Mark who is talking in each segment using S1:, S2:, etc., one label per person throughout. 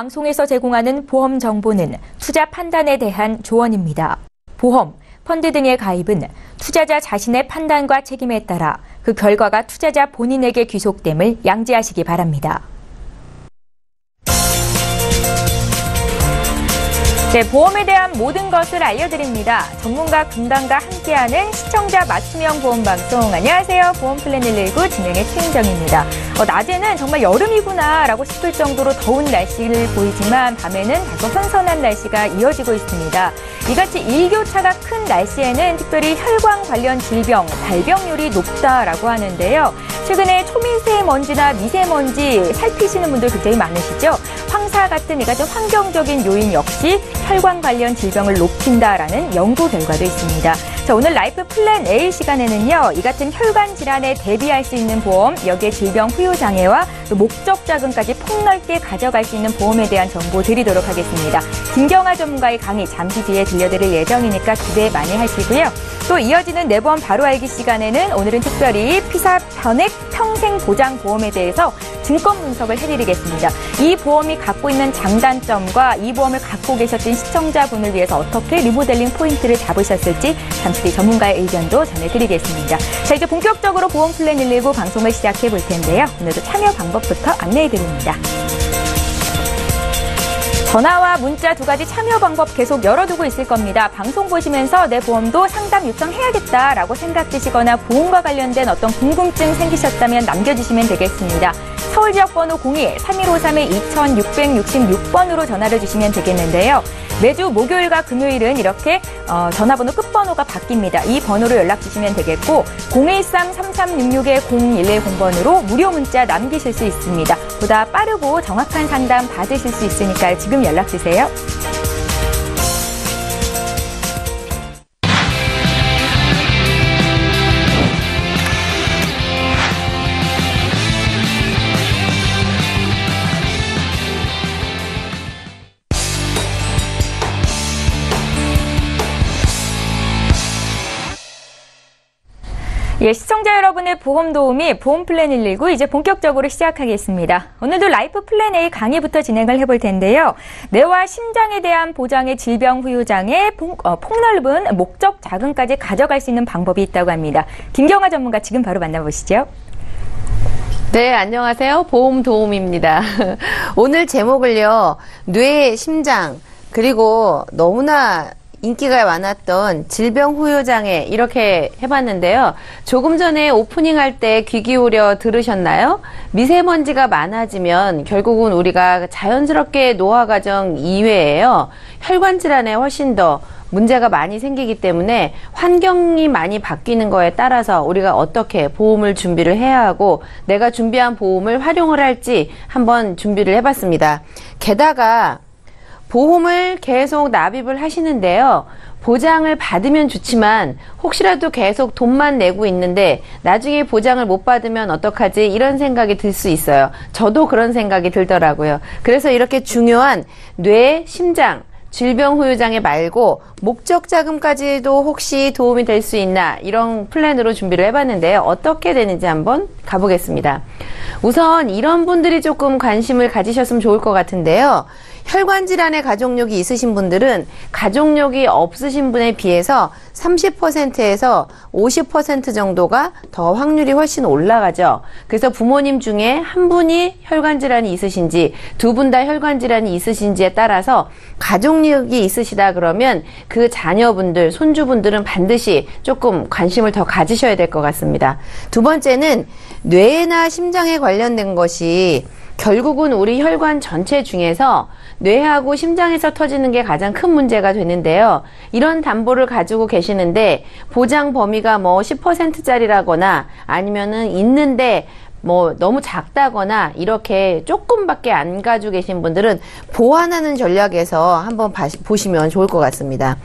S1: 방송에서 제공하는 보험 정보는 투자 판단에 대한 조언입니다. 보험, 펀드 등의 가입은 투자자 자신의 판단과 책임에 따라 그 결과가 투자자 본인에게 귀속됨을 양지하시기 바랍니다. 네, 보험에 대한 모든 것을 알려드립니다. 전문가 군단과 함께하는 시청자 맞춤형 보험방송. 안녕하세요. 보험플랜 119 진행의 최인정입니다. 낮에는 정말 여름이구나 라고 싶을 정도로 더운 날씨를 보이지만 밤에는 다소 선선한 날씨가 이어지고 있습니다. 이같이 일교차가 큰 날씨에는 특별히 혈관 관련 질병, 발병률이 높다라고 하는데요. 최근에 초미세먼지나 미세먼지 살피시는 분들 굉장히 많으시죠? 황사 같은 이 같은 환경적인 요인 역시 혈관 관련 질병을 높인다라는 연구 결과도 있습니다. 자, 오늘 라이프 플랜 A 시간에는요, 이 같은 혈관 질환에 대비할 수 있는 보험, 여기에 질병 후유 장애와 또 목적 자금까지 폭넓게 가져갈 수 있는 보험에 대한 정보 드리도록 하겠습니다. 김경아 전문가의 강의 잠시 뒤에 들려드릴 예정이니까 기대 많이 하시고요. 또 이어지는 내보험 바로 알기 시간에는 오늘은 특별히 피사 변액 평생 보장 보험에 대해서 증권 분석을 해드리겠습니다. 이 보험이 갖고 있는 장단점과 이 보험을 갖고 계셨던 시청자분을 위해서 어떻게 리모델링 포인트를 잡으셨을지 잠시 뒤 전문가의 의견도 전해드리겠습니다. 자, 이제 본격적으로 보험 플랜 119 방송을 시작해 볼 텐데요. 오늘도 참여 방법부터 안내해 드립니다. 전화와 문자 두 가지 참여 방법 계속 열어두고 있을 겁니다. 방송 보시면서 내 보험도 상담 요청해야겠다라고 생각되시거나 보험과 관련된 어떤 궁금증 생기셨다면 남겨주시면 되겠습니다. 서울 지역 번호 02-3253-2666번으로 전화를 주시면 되겠는데요. 매주 목요일과 금요일은 이렇게 전화번호 끝번호가 바뀝니다. 이 번호로 연락 주시면 되겠고 013-3366-0110번으로 무료 문자 남기실 수 있습니다. 보다 빠르고 정확한 상담 받으실 수 있으니까 지금 연락 주세요. 예, 시청자 여러분의 보험 도우미 보험 플랜 119 이제 본격적으로 시작하겠습니다. 오늘도 라이프 플랜 A 강의부터 진행을 해볼 텐데요. 뇌와 심장에 대한 보장의 질병 후유 장애, 폭넓은 목적 자금까지 가져갈 수 있는 방법이 있다고 합니다. 김경아 전문가 지금 바로 만나보시죠.
S2: 네, 안녕하세요. 보험 도우미입니다. 오늘 제목을요, 뇌, 심장, 그리고 너무나 인기가 많았던 질병 후유 장애 이렇게 해봤는데요. 조금 전에 오프닝 할 때 귀 기울여 들으셨나요? 미세먼지가 많아지면 결국은 우리가 자연스럽게 노화 과정 이외에요. 혈관 질환에 훨씬 더 문제가 많이 생기기 때문에 환경이 많이 바뀌는 거에 따라서 우리가 어떻게 보험을 준비를 해야 하고 내가 준비한 보험을 활용을 할지 한번 준비를 해봤습니다. 게다가 보험을 계속 납입을 하시는데요. 보장을 받으면 좋지만 혹시라도 계속 돈만 내고 있는데 나중에 보장을 못 받으면 어떡하지? 이런 생각이 들 수 있어요. 저도 그런 생각이 들더라고요. 그래서 이렇게 중요한 뇌, 심장, 질병 후유 장애 말고 목적 자금까지도 혹시 도움이 될 수 있나 이런 플랜으로 준비를 해봤는데요. 어떻게 되는지 한번 가보겠습니다. 우선 이런 분들이 조금 관심을 가지셨으면 좋을 것 같은데요. 혈관 질환의 가족력이 있으신 분들은 가족력이 없으신 분에 비해서 30%에서 50% 정도가 더 확률이 훨씬 올라가죠. 그래서 부모님 중에 한 분이 혈관 질환이 있으신지 두 분 다 혈관 질환이 있으신지에 따라서 가족력이 있으시다 그러면 그 자녀분들, 손주분들은 반드시 조금 관심을 더 가지셔야 될 것 같습니다. 두 번째는 뇌나 심장에 관련된 것이 결국은 우리 혈관 전체 중에서 뇌하고 심장에서 터지는 게 가장 큰 문제가 되는데요. 이런 담보를 가지고 계시는데 보장 범위가 뭐 10%짜리라거나 아니면은 있는데 뭐 너무 작다거나 이렇게 조금밖에 안 가지고 계신 분들은 보완하는 전략에서 한번 보시면 좋을 것 같습니다.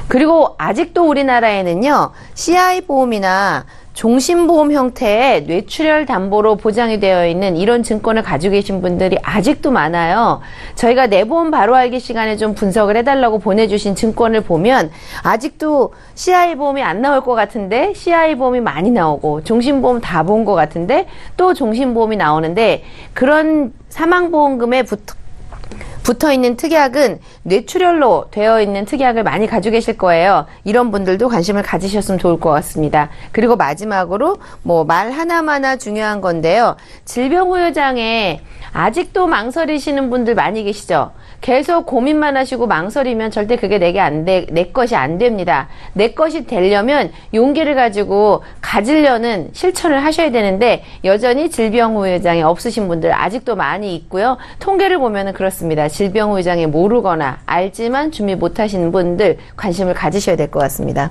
S2: 그리고 아직도 우리나라에는요, CI 보험이나 종신보험 형태의 뇌출혈 담보로 보장이 되어 있는 이런 증권을 가지고 계신 분들이 아직도 많아요. 저희가 내보험 바로 알기 시간에 좀 분석을 해달라고 보내주신 증권을 보면 아직도 CI보험이 안 나올 것 같은데 CI보험이 많이 나오고 종신보험 다 본 것 같은데 또 종신보험이 나오는데 그런 사망보험금에 붙어 있는 특약은 뇌출혈로 되어 있는 특약을 많이 가지고 계실 거예요. 이런 분들도 관심을 가지셨으면 좋을 것 같습니다. 그리고 마지막으로 말 하나마나 중요한 건데요. 질병후유장애 아직도 망설이시는 분들 많이 계시죠? 계속 고민만 하시고 망설이면 절대 그게 내 것이 안 됩니다. 내 것이 되려면 용기를 가지고 가지려는 실천을 하셔야 되는데 여전히 질병후유장애 없으신 분들 아직도 많이 있고요. 통계를 보면은 그렇습니다. 질병후유장애 모르거나 알지만 준비 못하시는 분들 관심을 가지셔야 될 것 같습니다.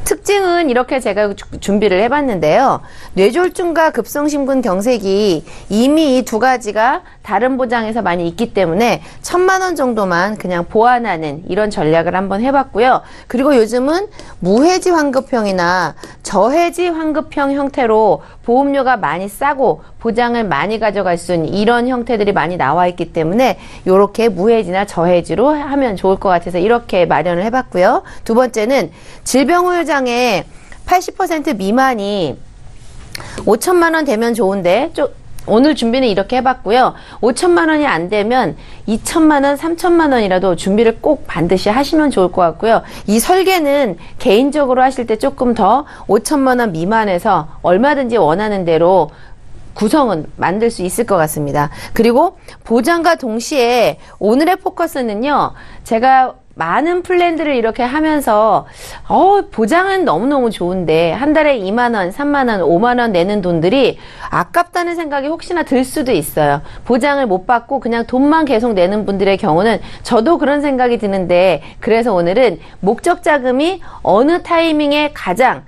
S2: 특징은 이렇게 제가 준비를 해봤는데요. 뇌졸중과 급성심근경색이 이미 이 두 가지가 다른 보장에서 많이 있기 때문에 1,000만 원 정도만 그냥 보완하는 이런 전략을 한번 해봤고요. 그리고 요즘은 무해지 환급형이나 저해지 환급형 형태로 보험료가 많이 싸고 보장을 많이 가져갈 수 있는 이런 형태들이 많이 나와 있기 때문에 이렇게 무해지나 저해지로 하면 좋을 것 같아서 이렇게 마련을 해봤고요. 두 번째는 질병후유장애 80% 미만이 5,000만 원 되면 좋은데 오늘 준비는 이렇게 해봤고요. 5,000만 원이 안 되면 2,000만 원, 3,000만 원이라도 준비를 꼭 반드시 하시면 좋을 것 같고요. 이 설계는 개인적으로 하실 때 조금 더 5,000만 원 미만에서 얼마든지 원하는 대로 구성은 만들 수 있을 것 같습니다. 그리고 보장과 동시에 오늘의 포커스는요. 제가 많은 플랜들을 이렇게 하면서 보장은 너무너무 좋은데 한 달에 2만 원, 3만 원, 5만 원 내는 돈들이 아깝다는 생각이 혹시나 들 수도 있어요. 보장을 못 받고 그냥 돈만 계속 내는 분들의 경우는 저도 그런 생각이 드는데 그래서 오늘은 목적 자금이 어느 타이밍에 가장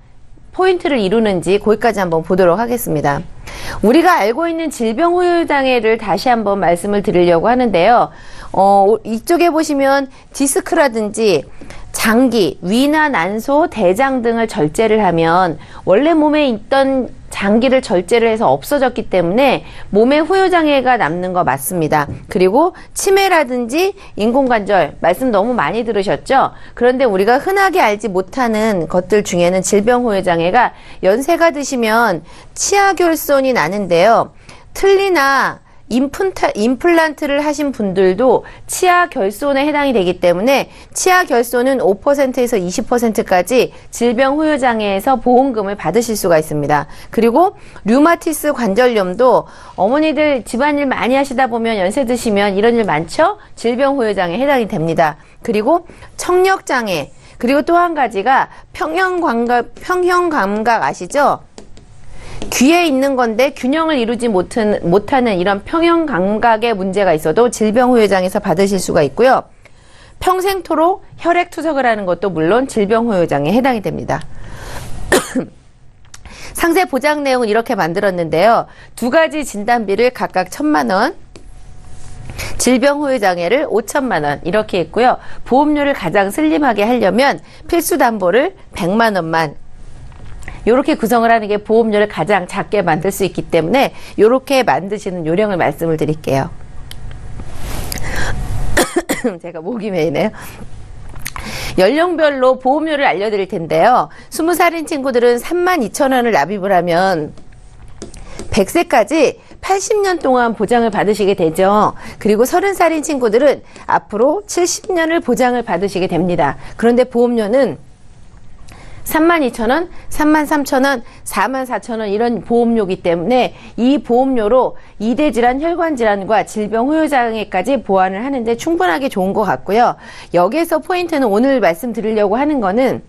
S2: 포인트를 이루는지 거기까지 한번 보도록 하겠습니다. 우리가 알고 있는 질병후유장애를 다시 한번 말씀을 드리려고 하는데요. 이쪽에 보시면 디스크라든지 장기, 위나 난소, 대장 등을 절제를 하면 원래 몸에 있던 장기를 절제를 해서 없어졌기 때문에 몸에 후유장애가 남는 거 맞습니다. 그리고 치매라든지 인공관절 말씀 너무 많이 들으셨죠? 그런데 우리가 흔하게 알지 못하는 것들 중에는 질병후유장애가 연세가 드시면 치아결손이 나는데요. 틀니나 임플란트를 하신 분들도 치아 결손에 해당이 되기 때문에 치아 결손은 5%에서 20%까지 질병후유장애에서 보험금을 받으실 수가 있습니다. 그리고 류마티스 관절염도 어머니들 집안일 많이 하시다 보면 연세 드시면 이런 일 많죠? 질병후유장애에 해당이 됩니다. 그리고 청력장애, 그리고 또 한 가지가 평형감각 아시죠? 귀에 있는 건데 균형을 이루지 못하는 이런 평형 감각의 문제가 있어도 질병후유장애에서 받으실 수가 있고요. 평생토록 혈액 투석을 하는 것도 물론 질병후유장애에 해당이 됩니다. 상세 보장 내용은 이렇게 만들었는데요. 두 가지 진단비를 각각 1,000만 원, 질병후유장애를 5,000만 원 이렇게 했고요. 보험료를 가장 슬림하게 하려면 필수담보를 100만 원만 이렇게 구성을 하는 게 보험료를 가장 작게 만들 수 있기 때문에 이렇게 만드시는 요령을 말씀을 드릴게요. 제가 목이 메이네요. 연령별로 보험료를 알려드릴 텐데요. 20살인 친구들은 32,000원을 납입을 하면 100세까지 80년 동안 보장을 받으시게 되죠. 그리고 30살인 친구들은 앞으로 70년을 보장을 받으시게 됩니다. 그런데 보험료는 32,000원, 33,000원, 44,000원 이런 보험료이기 때문에 이 보험료로 이대질환, 혈관질환과 질병후유장애까지 보완을 하는데 충분하게 좋은 것 같고요. 여기에서 포인트는 오늘 말씀드리려고 하는 거는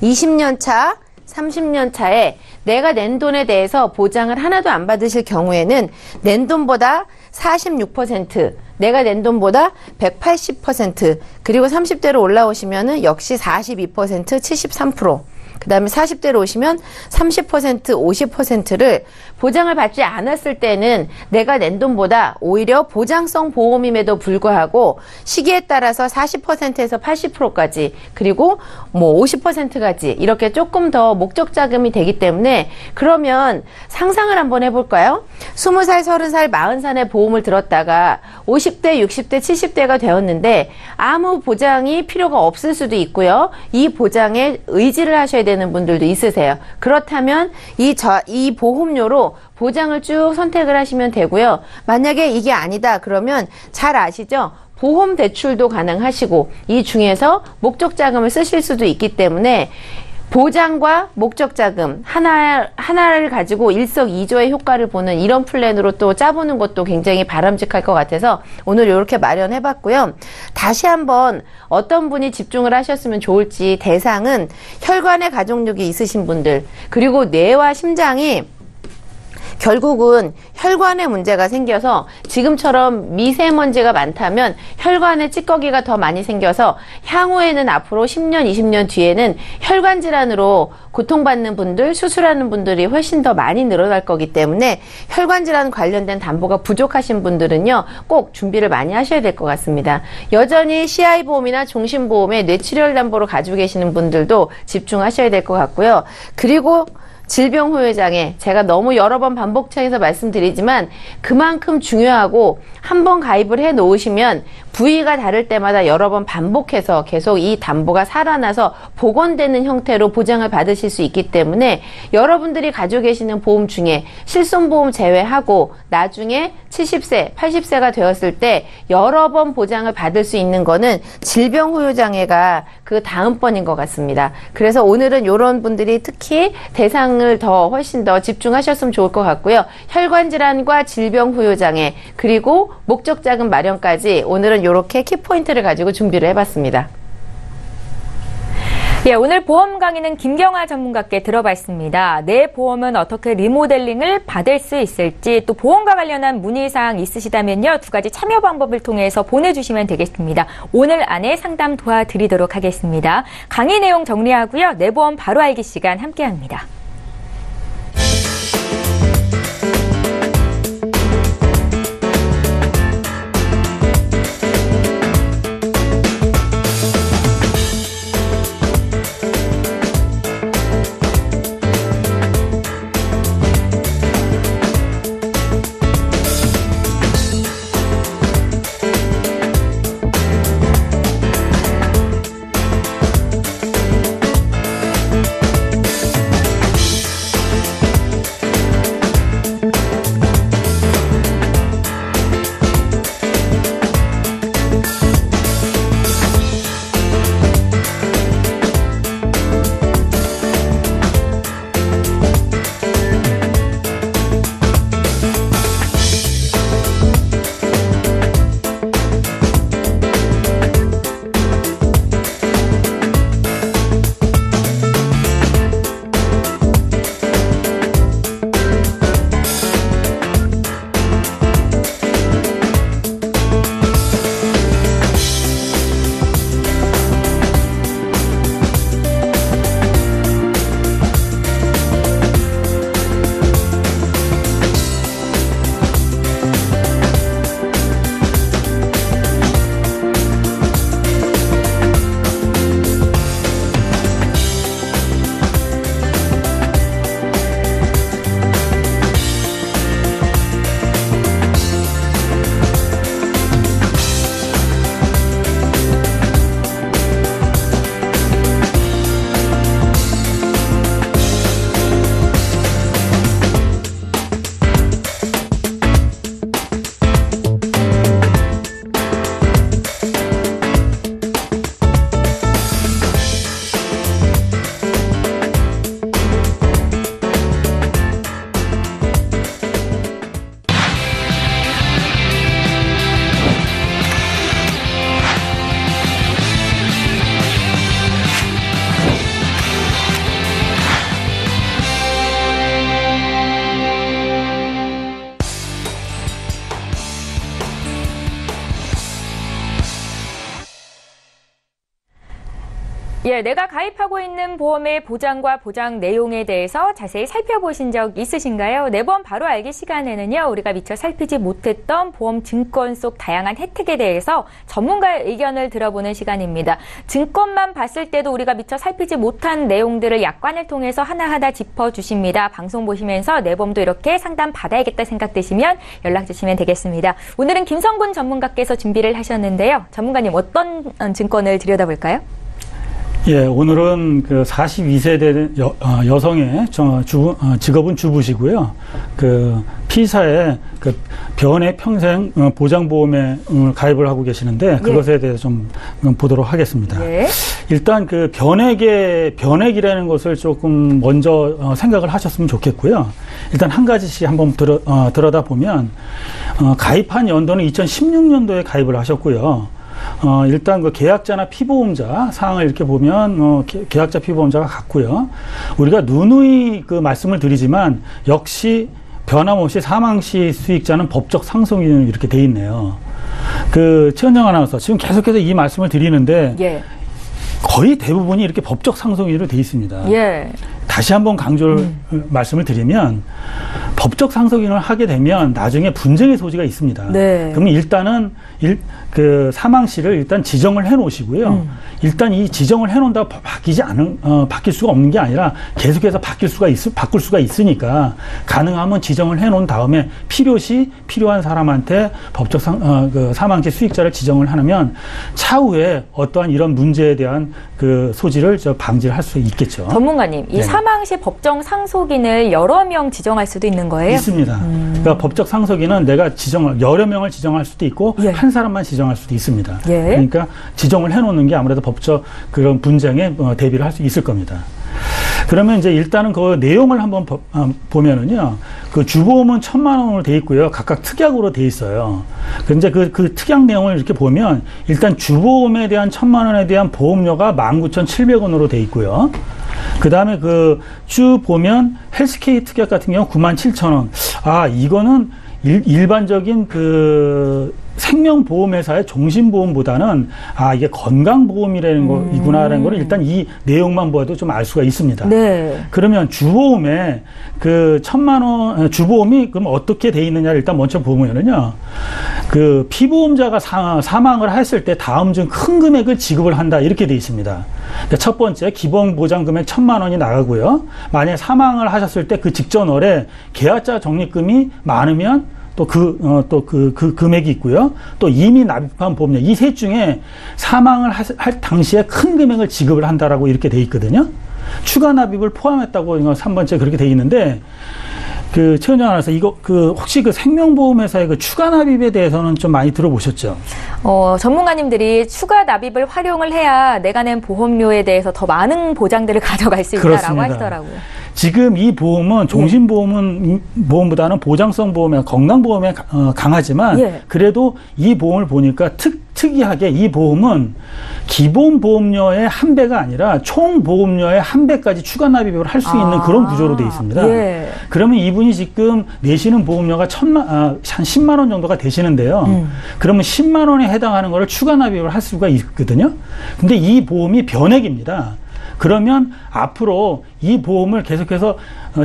S2: 20년 차, 30년 차에 내가 낸 돈에 대해서 보장을 하나도 안 받으실 경우에는 낸 돈보다 46%, 내가 낸 돈보다 180%, 그리고 30대로 올라오시면은 역시 42%, 73%, 그 다음에 40대로 오시면 30%, 50%를 보장을 받지 않았을 때는 내가 낸 돈보다 오히려 보장성 보험임에도 불구하고 시기에 따라서 40%에서 80%까지 그리고 50%까지 이렇게 조금 더 목적 자금이 되기 때문에 그러면 상상을 한번 해볼까요? 20살, 30살, 40살의 보험을 들었다가 50대, 60대, 70대가 되었는데 아무 보장이 필요가 없을 수도 있고요. 이 보장에 의지를 하셔야 되는 분들도 있으세요. 그렇다면 이 보험료로 보장을 쭉 선택을 하시면 되고요. 만약에 이게 아니다 그러면 잘 아시죠? 보험 대출도 가능하시고 이 중에서 목적 자금을 쓰실 수도 있기 때문에 보장과 목적 자금 하나를 가지고 일석이조의 효과를 보는 이런 플랜으로 또 짜보는 것도 굉장히 바람직할 것 같아서 오늘 이렇게 마련해 봤고요. 다시 한번 어떤 분이 집중을 하셨으면 좋을지 대상은 혈관에 가족력이 있으신 분들 그리고 뇌와 심장이 결국은 혈관에 문제가 생겨서 지금처럼 미세먼지가 많다면 혈관에 찌꺼기가 더 많이 생겨서 향후에는 앞으로 10년, 20년 뒤에는 혈관 질환으로 고통받는 분들, 수술하는 분들이 훨씬 더 많이 늘어날 거기 때문에 혈관 질환 관련된 담보가 부족하신 분들은요, 꼭 준비를 많이 하셔야 될 것 같습니다. 여전히 CI보험이나 종신보험에 뇌출혈 담보를 가지고 계시는 분들도 집중하셔야 될 것 같고요. 그리고 질병후유장애, 제가 너무 여러 번 반복해서 말씀드리지만 그만큼 중요하고 한 번 가입을 해 놓으시면 부위가 다를 때마다 여러 번 반복해서 계속 이 담보가 살아나서 복원되는 형태로 보장을 받으실 수 있기 때문에 여러분들이 가지고 계시는 보험 중에 실손보험 제외하고 나중에 70세, 80세가 되었을 때 여러 번 보장을 받을 수 있는 거는 질병후유장애가 그 다음번인 것 같습니다. 그래서 오늘은 이런 분들이 특히 대상을 훨씬 더 집중하셨으면 좋을 것 같고요. 혈관질환과 질병후유장애 그리고 목적자금 마련까지 오늘은 이렇게 키포인트를 가지고 준비를 해봤습니다.
S1: 예, 오늘 보험 강의는 김경아 전문가께 들어봤습니다. 내 보험은 어떻게 리모델링을 받을 수 있을지 또 보험과 관련한 문의사항 있으시다면요. 2가지 참여 방법을 통해서 보내주시면 되겠습니다. 오늘 안에 상담 도와드리도록 하겠습니다. 강의 내용 정리하고요. 내 보험 바로 알기 시간 함께합니다. 예, 내가 가입하고 있는 보험의 보장과 보장 내용에 대해서 자세히 살펴보신 적 있으신가요? 내 보험 바로 알기 시간에는요, 우리가 미처 살피지 못했던 보험 증권 속 다양한 혜택에 대해서 전문가의 의견을 들어보는 시간입니다. 증권만 봤을 때도 우리가 미처 살피지 못한 내용들을 약관을 통해서 하나하나 짚어주십니다. 방송 보시면서 내 보험도 이렇게 상담 받아야겠다 생각되시면 연락 주시면 되겠습니다. 오늘은 김성군 전문가께서 준비를 하셨는데요. 전문가님 어떤 증권을 들여다볼까요?
S3: 예, 오늘은 그 42세대 여성의 직업은 주부시고요. 그 피사의 그 변액 평생 보장보험에 가입을 하고 계시는데 그것에 대해서 좀 보도록 하겠습니다.
S1: 예.
S3: 일단 그 변액이라는 것을 조금 먼저 생각을 하셨으면 좋겠고요. 일단 한 가지씩 한번 들여다 보면 가입한 연도는 2016년도에 가입을 하셨고요. 일단 그 계약자나 피보험자 사항을 이렇게 보면 계약자 피보험자가 같고요. 우리가 누누이 그 말씀을 드리지만 역시 변함없이 사망 시 수익자는 법적 상속인으로 이렇게 돼 있네요. 그 최은정 아나운서 지금 계속해서 이 말씀을 드리는데
S1: 예.
S3: 거의 대부분이 이렇게 법적 상속인으로 돼 있습니다.
S1: 예.
S3: 다시 한번 강조를 말씀을 드리면 법적 상속인을 하게 되면 나중에 분쟁의 소지가 있습니다.
S1: 네.
S3: 그러면 일단은 그 사망시를 일단 지정을 해 놓으시고요. 일단 이 지정을 해 놓는다고 바뀔 수가 없는 게 아니라 계속해서 바꿀 수가 있으니까 가능하면 지정을 해 놓은 다음에 필요시 필요한 사람한테 법적 그 사망시 수익자를 지정을 하면 차후에 어떠한 이런 문제에 대한 그 소지를 방지를 할 수 있겠죠.
S1: 전문가님, 이
S3: 네.
S1: 사망 시 법정 상속인을 여러 명 지정할 수도 있는 거예요?
S3: 있습니다. 그러니까 법적 상속인은 내가 여러 명을 지정할 수도 있고
S1: 예.
S3: 한 사람만 지정할 수도 있습니다.
S1: 예.
S3: 그러니까 지정을 해놓는 게 아무래도 법적 그런 분쟁에 대비를 할 수 있을 겁니다. 그러면 이제 일단은 그 내용을 한번 보면은요, 그 주보험은 1,000만 원으로 돼 있고요. 각각 특약으로 돼 있어요. 근데 그 특약 내용을 이렇게 보면 일단 주보험에 대한 1,000만 원에 대한 보험료가 19,700원으로 돼 있고요. 그 다음에 그 쭉 보면 헬스케이 특약 같은 경우 97,000원. 아, 이거는 일반적인 그 생명보험회사의 종신보험보다는 이게 건강보험이라는 거이구나라는 걸 일단 이 내용만 보아도 좀 알 수가 있습니다.
S1: 네.
S3: 그러면 주보험에 그 1,000만 원 주보험이 그럼 어떻게 돼 있느냐를 일단 먼저 보면은요, 그 피보험자가 사망을 했을 때 다음 중 큰 금액을 지급을 한다 이렇게 돼 있습니다. 그러니까 첫 번째 기본 보장 금액 1,000만 원이 나가고요. 만약에 사망을 하셨을 때 그 직전월에 계약자 적립금이 많으면 또 그 금액이 있고요. 또 이미 납입한 보험료, 이 셋 중에 사망을 할 당시에 큰 금액을 지급을 한다라고 이렇게 돼 있거든요. 추가 납입을 포함했다고 3번째 그렇게 돼 있는데, 그 최은정 아나운서 혹시 그 생명보험회사의 그 추가 납입에 대해서는 좀 많이 들어보셨죠?
S1: 전문가님들이 추가 납입을 활용을 해야 내가 낸 보험료에 대해서 더 많은 보장들을 가져갈 수 있다라고
S3: 그렇습니다.
S1: 하시더라고요.
S3: 지금 이 보험은 종신보험보다는 보장성 보험에 건강보험에 강하지만
S1: 예.
S3: 그래도 이 보험을 보니까 특이하게 이 보험은 기본 보험료의 1배가 아니라 총 보험료의 1배까지 추가 납입을 할 수 있는 그런 구조로 되어 있습니다.
S1: 예.
S3: 그러면 이분이 지금 내시는 보험료가 한 10만 원 정도가 되시는데요. 그러면 10만 원에 해당하는 거를 추가 납입을 할 수가 있거든요. 근데 이 보험이 변액입니다. 그러면 앞으로 이 보험을 계속해서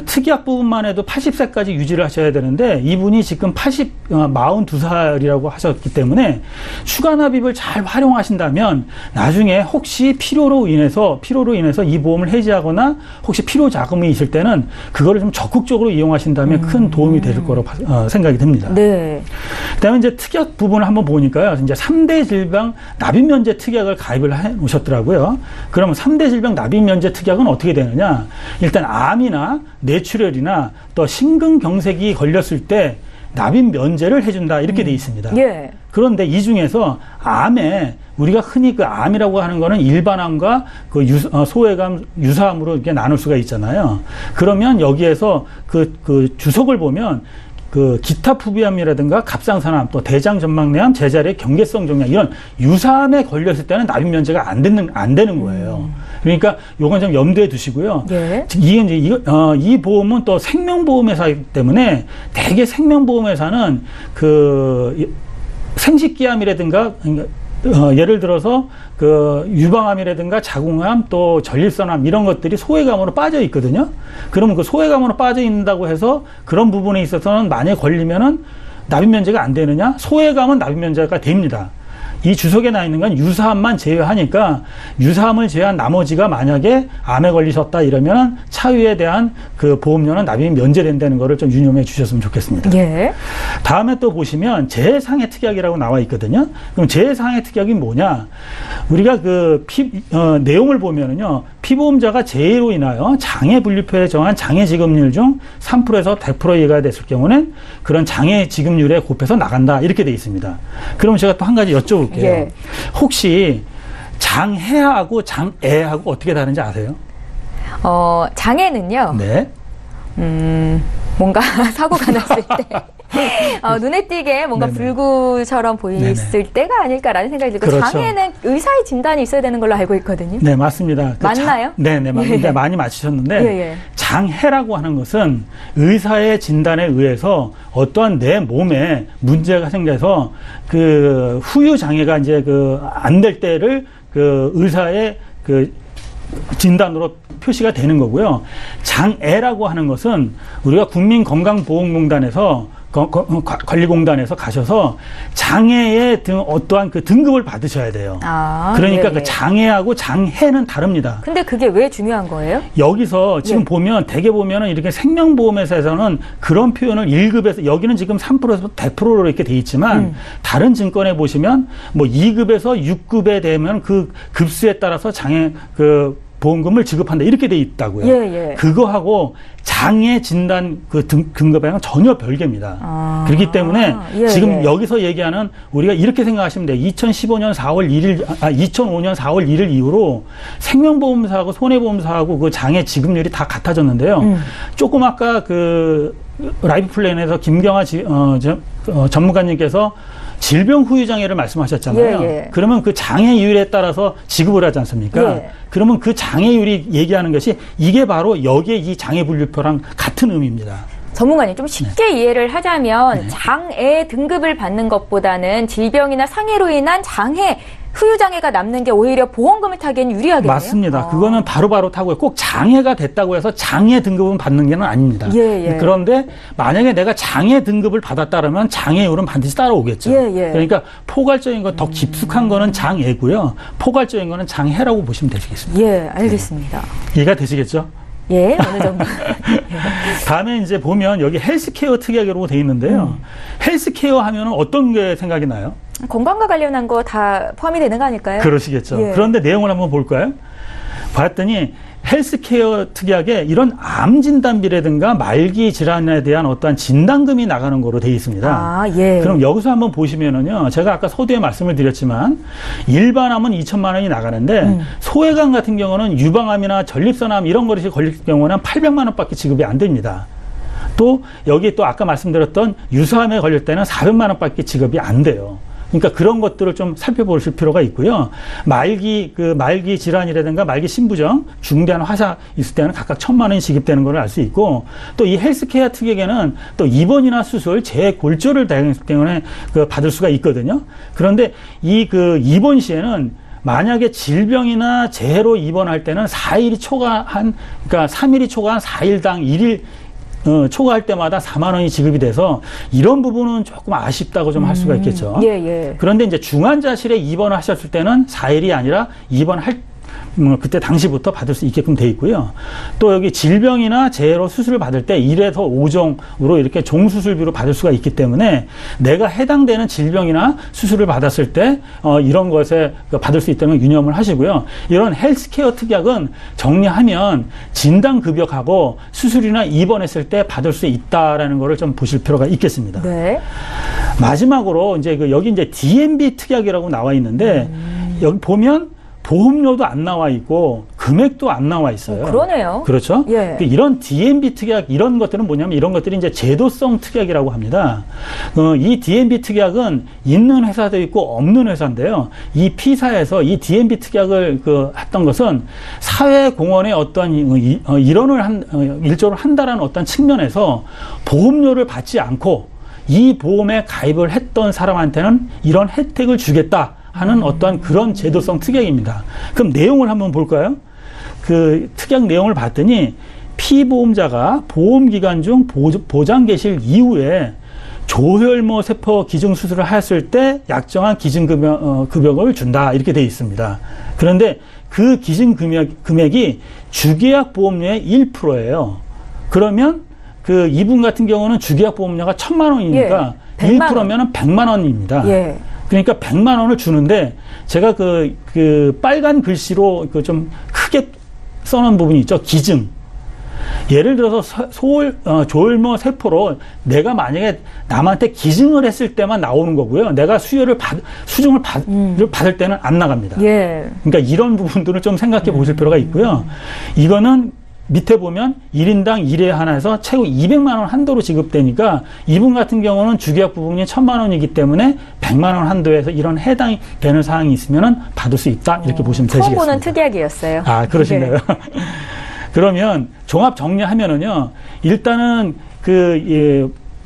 S3: 특약 부분만 해도 80세까지 유지를 하셔야 되는데 이분이 지금 42살이라고 하셨기 때문에 추가 납입을 잘 활용하신다면 나중에 혹시 필요로 인해서 이 보험을 해지하거나 혹시 필요 자금이 있을 때는 그거를 좀 적극적으로 이용하신다면 큰 도움이 될 거라고 생각이 듭니다.
S1: 네.
S3: 그다음에 이제 특약 부분을 한번 보니까요. 이제 3대 질병 납입 면제 특약을 가입을 해 놓으셨더라고요. 그러면 3대 질병 납입 면제 특약은 어떻게 되느냐? 일단 암이나 뇌출혈이나 또 심근경색이 걸렸을 때 납입 면제를 해준다 이렇게 돼 있습니다.
S1: 예.
S3: 그런데 이 중에서 암에 우리가 흔히 그 암이라고 하는 거는 일반암과 그 소외감, 유사암으로 이렇게 나눌 수가 있잖아요. 그러면 여기에서 그 주석을 보면 그 기타 부비암이라든가 갑상선암, 또 대장전막내암, 제자리의 경계성 종양 이런 유사암에 걸렸을 때는 납입 면제가 안 되는 거예요. 그러니까 요건 좀 염두에 두시고요.
S1: 예.
S3: 이 보험은 또 생명보험회사이기 때문에 대개 생명보험회사는 그 생식기암이라든가 예를 들어서 그 유방암이라든가 자궁암 또 전립선암 이런 것들이 소외감으로 빠져 있거든요. 그러면 그 소외감으로 빠져 있다고 해서 그런 부분에 있어서는 만약에 걸리면은 납입 면제가 안 되느냐? 소외감은 납입 면제가 됩니다. 이 주석에 나 있는 건 유사암만 제외하니까 유사암을 제외한 나머지가 만약에 암에 걸리셨다 이러면 차유에 대한 그 보험료는 납입이 면제된다는 거를 좀 유념해 주셨으면 좋겠습니다.
S1: 예.
S3: 다음에 또 보시면 재해상해 특약이라고 나와 있거든요. 그럼 재해상해 특약이 뭐냐? 우리가 그 내용을 보면은요. 피보험자가 재해로 인하여 장애 분류표에 정한 장애 지급률 중 3%에서 100% 이하가 됐을 경우는 그런 장애 지급률에 곱해서 나간다. 이렇게 돼 있습니다. 그럼 제가 또 한 가지 여쭤볼게요.
S1: 예.
S3: 혹시 장해하고 장애하고 어떻게 다른지 아세요?
S1: 장애는요.
S3: 네.
S1: 뭔가 사고가 났을 때 눈에 띄게 뭔가
S3: 네네.
S1: 불구처럼 보였을
S3: 네네.
S1: 때가 아닐까라는 생각이 들고
S3: 그렇죠.
S1: 장애는 의사의 진단이 있어야 되는 걸로 알고 있거든요.
S3: 네, 맞습니다.
S1: 맞나요?
S3: 네네, 맞습니다.
S1: 예.
S3: 많이 맞히셨는데,
S1: 예.
S3: 장해라고 하는 것은 의사의 진단에 의해서 어떠한 내 몸에 문제가 생겨서 그 후유 장애가 이제 안 될 때를 그 의사의 그 진단으로 표시가 되는 거고요. 장애라고 하는 것은 우리가 국민건강보험공단에서 관리공단에서 가셔서 장애의 어떠한 그 등급을 받으셔야 돼요. 그러니까
S1: 예.
S3: 그 장애하고 장해는 다릅니다.
S1: 근데 그게 왜 중요한 거예요?
S3: 여기서 지금
S1: 예.
S3: 보면 대개 보면은 이렇게 생명보험회사에서는 그런 표현을 1급에서 여기는 지금 3%에서 100%로 이렇게 돼 있지만 다른 증권에 보시면 뭐 2급에서 6급에 되면 그 급수에 따라서 장애 그 보험금을 지급한다 이렇게 돼 있다고요.
S1: 예.
S3: 그거하고 장애 진단 그 등급에는 전혀 별개입니다. 그렇기 때문에
S1: 예,
S3: 지금
S1: 예.
S3: 여기서 얘기하는 우리가 이렇게 생각하시면 돼요. 2015년 2005년 4월 1일 이후로 생명보험사하고 손해보험사하고 그 장애 지급률이 다 같아졌는데요. 조금 아까 그 라이프 플랜에서 김경아 전문가님께서 질병 후유 장애를 말씀하셨잖아요.
S1: 예.
S3: 그러면 그 장애율에 따라서 지급을 하지 않습니까?
S1: 예.
S3: 그러면 그 장애율이 얘기하는 것이 이게 바로 여기에 이 장애 분류표랑 같은 의미입니다.
S1: 전문가님 좀 쉽게 이해를 하자면 장애 등급을 받는 것보다는 질병이나 상해로 인한 장애 후유장애가 남는 게 오히려 보험금을 타기엔 유리하겠네요.
S3: 맞습니다. 그거는 바로바로 타고요. 꼭 장애가 됐다고 해서 장애 등급은 받는 게 아닙니다.
S1: 예.
S3: 그런데 만약에 내가 장애 등급을 받았다면 장애율은 반드시 따라오겠죠.
S1: 예.
S3: 그러니까 포괄적인 거 더 깊숙한 거는 장애고요. 포괄적인 거는 장해라고 보시면 되시겠습니다.
S1: 예, 알겠습니다.
S3: 이해가 되시겠죠?
S1: 예, 어느 정도.
S3: 다음에 이제 보면 여기 헬스케어 특약이라고 돼 있는데요. 헬스케어 하면은 어떤 게 생각이 나요?
S1: 건강과 관련한 거 다 포함이 되는 거 아닐까요?
S3: 그러시겠죠.
S1: 예.
S3: 그런데 내용을 한번 볼까요? 봤더니 헬스케어 특약에 이런 암 진단비라든가 말기 질환에 대한 어떠한 진단금이 나가는 거로 돼 있습니다.
S1: 예.
S3: 그럼 여기서 한번 보시면은요, 제가 아까 서두에 말씀을 드렸지만 일반암은 2천만 원이 나가는데 소외감 같은 경우는 유방암이나 전립선암 이런 것이 걸릴 경우는 800만 원밖에 지급이 안 됩니다. 또 여기 또 아까 말씀드렸던 유사암에 걸릴 때는 400만 원밖에 지급이 안 돼요. 그러니까 그런 것들을 좀 살펴보실 필요가 있고요. 말기 질환이라든가 말기 신부정, 중대한 화사 있을 때는 각각 1,000만 원이 지급되는 걸 알 수 있고, 또 이 헬스케어 특약에는 또 입원이나 수술, 재골절을 때문에 받을 수가 있거든요. 그런데 이 입원 시에는 만약에 질병이나 재해로 입원할 때는 4일이 초과한, 그러니까 3일이 초과한 4일당 1일 초과할 때마다 4만 원이 지급이 돼서 이런 부분은 조금 아쉽다고 좀 할 수가 있겠죠.
S1: 예.
S3: 그런데 이제 중환자실에 입원을 하셨을 때는 4일이 아니라 입원할 그때 당시부터 받을 수 있게끔 돼 있고요. 또 여기 질병이나 재해로 수술을 받을 때 1에서 5종으로 이렇게 종수술비로 받을 수가 있기 때문에 내가 해당되는 질병이나 수술을 받았을 때 이런 것에 받을 수 있다는 걸 유념을 하시고요. 이런 헬스케어 특약은 정리하면 진단급여하고 수술이나 입원했을 때 받을 수 있다라는 거를 좀 보실 필요가 있겠습니다.
S1: 네.
S3: 마지막으로 이제 여기 이제 DMB 특약이라고 나와 있는데 여기 보면 보험료도 안 나와 있고 금액도 안 나와 있어요.
S1: 그러네요.
S3: 그렇죠?
S1: 예.
S3: 이런 DMB 특약 이런 것들은 뭐냐면 이런 것들이 이제 제도성 특약이라고 합니다. 이 DMB 특약은 있는 회사도 있고 없는 회사인데요. 이 P사에서 이 DMB 특약을 했던 것은 사회공헌의 어떤 일조를 한다라는 어떤 측면에서 보험료를 받지 않고 이 보험에 가입을 했던 사람한테는 이런 혜택을 주겠다 하는 어떠한 그런 제도성 특약입니다. 그럼 내용을 한번 볼까요? 그 특약 내용을 봤더니 피보험자가 보험기간 중 보장 개시 이후에 조혈모 세포 기증 수술을 했을 때 약정한 기증 금액을 준다 이렇게 되어 있습니다. 그런데 그 기증 금액이 주계약 보험료의 1%예요. 그러면 그 이분 같은 경우는 주계약 보험료가 1,000만 원이니까
S1: 예, 100만
S3: 1%면은 100만 원입니다.
S1: 예.
S3: 그러니까 100만 원을 주는데 제가 그 빨간 글씨로 그 좀 크게 써놓은 부분이 있죠. 기증. 예를 들어서 조혈모 세포로 내가 만약에 남한테 기증을 했을 때만 나오는 거고요. 내가 수증을 받을 때는 안 나갑니다.
S1: 예.
S3: 그러니까 이런 부분들을 좀 생각해 보실 필요가 있고요. 이거는 밑에 보면 1인당 1회 하나에서 최고 200만 원 한도로 지급되니까 이분 같은 경우는 주계약 부분이 1,000만 원이기 때문에 100만 원 한도에서 이런 해당이 되는 사항이 있으면은 받을 수 있다 이렇게 보시면 되시겠습니다.
S1: 처음 보는 특약이었어요.
S3: 아, 그러신가요?
S1: 네.
S3: 그러면 종합 정리하면은요, 일단은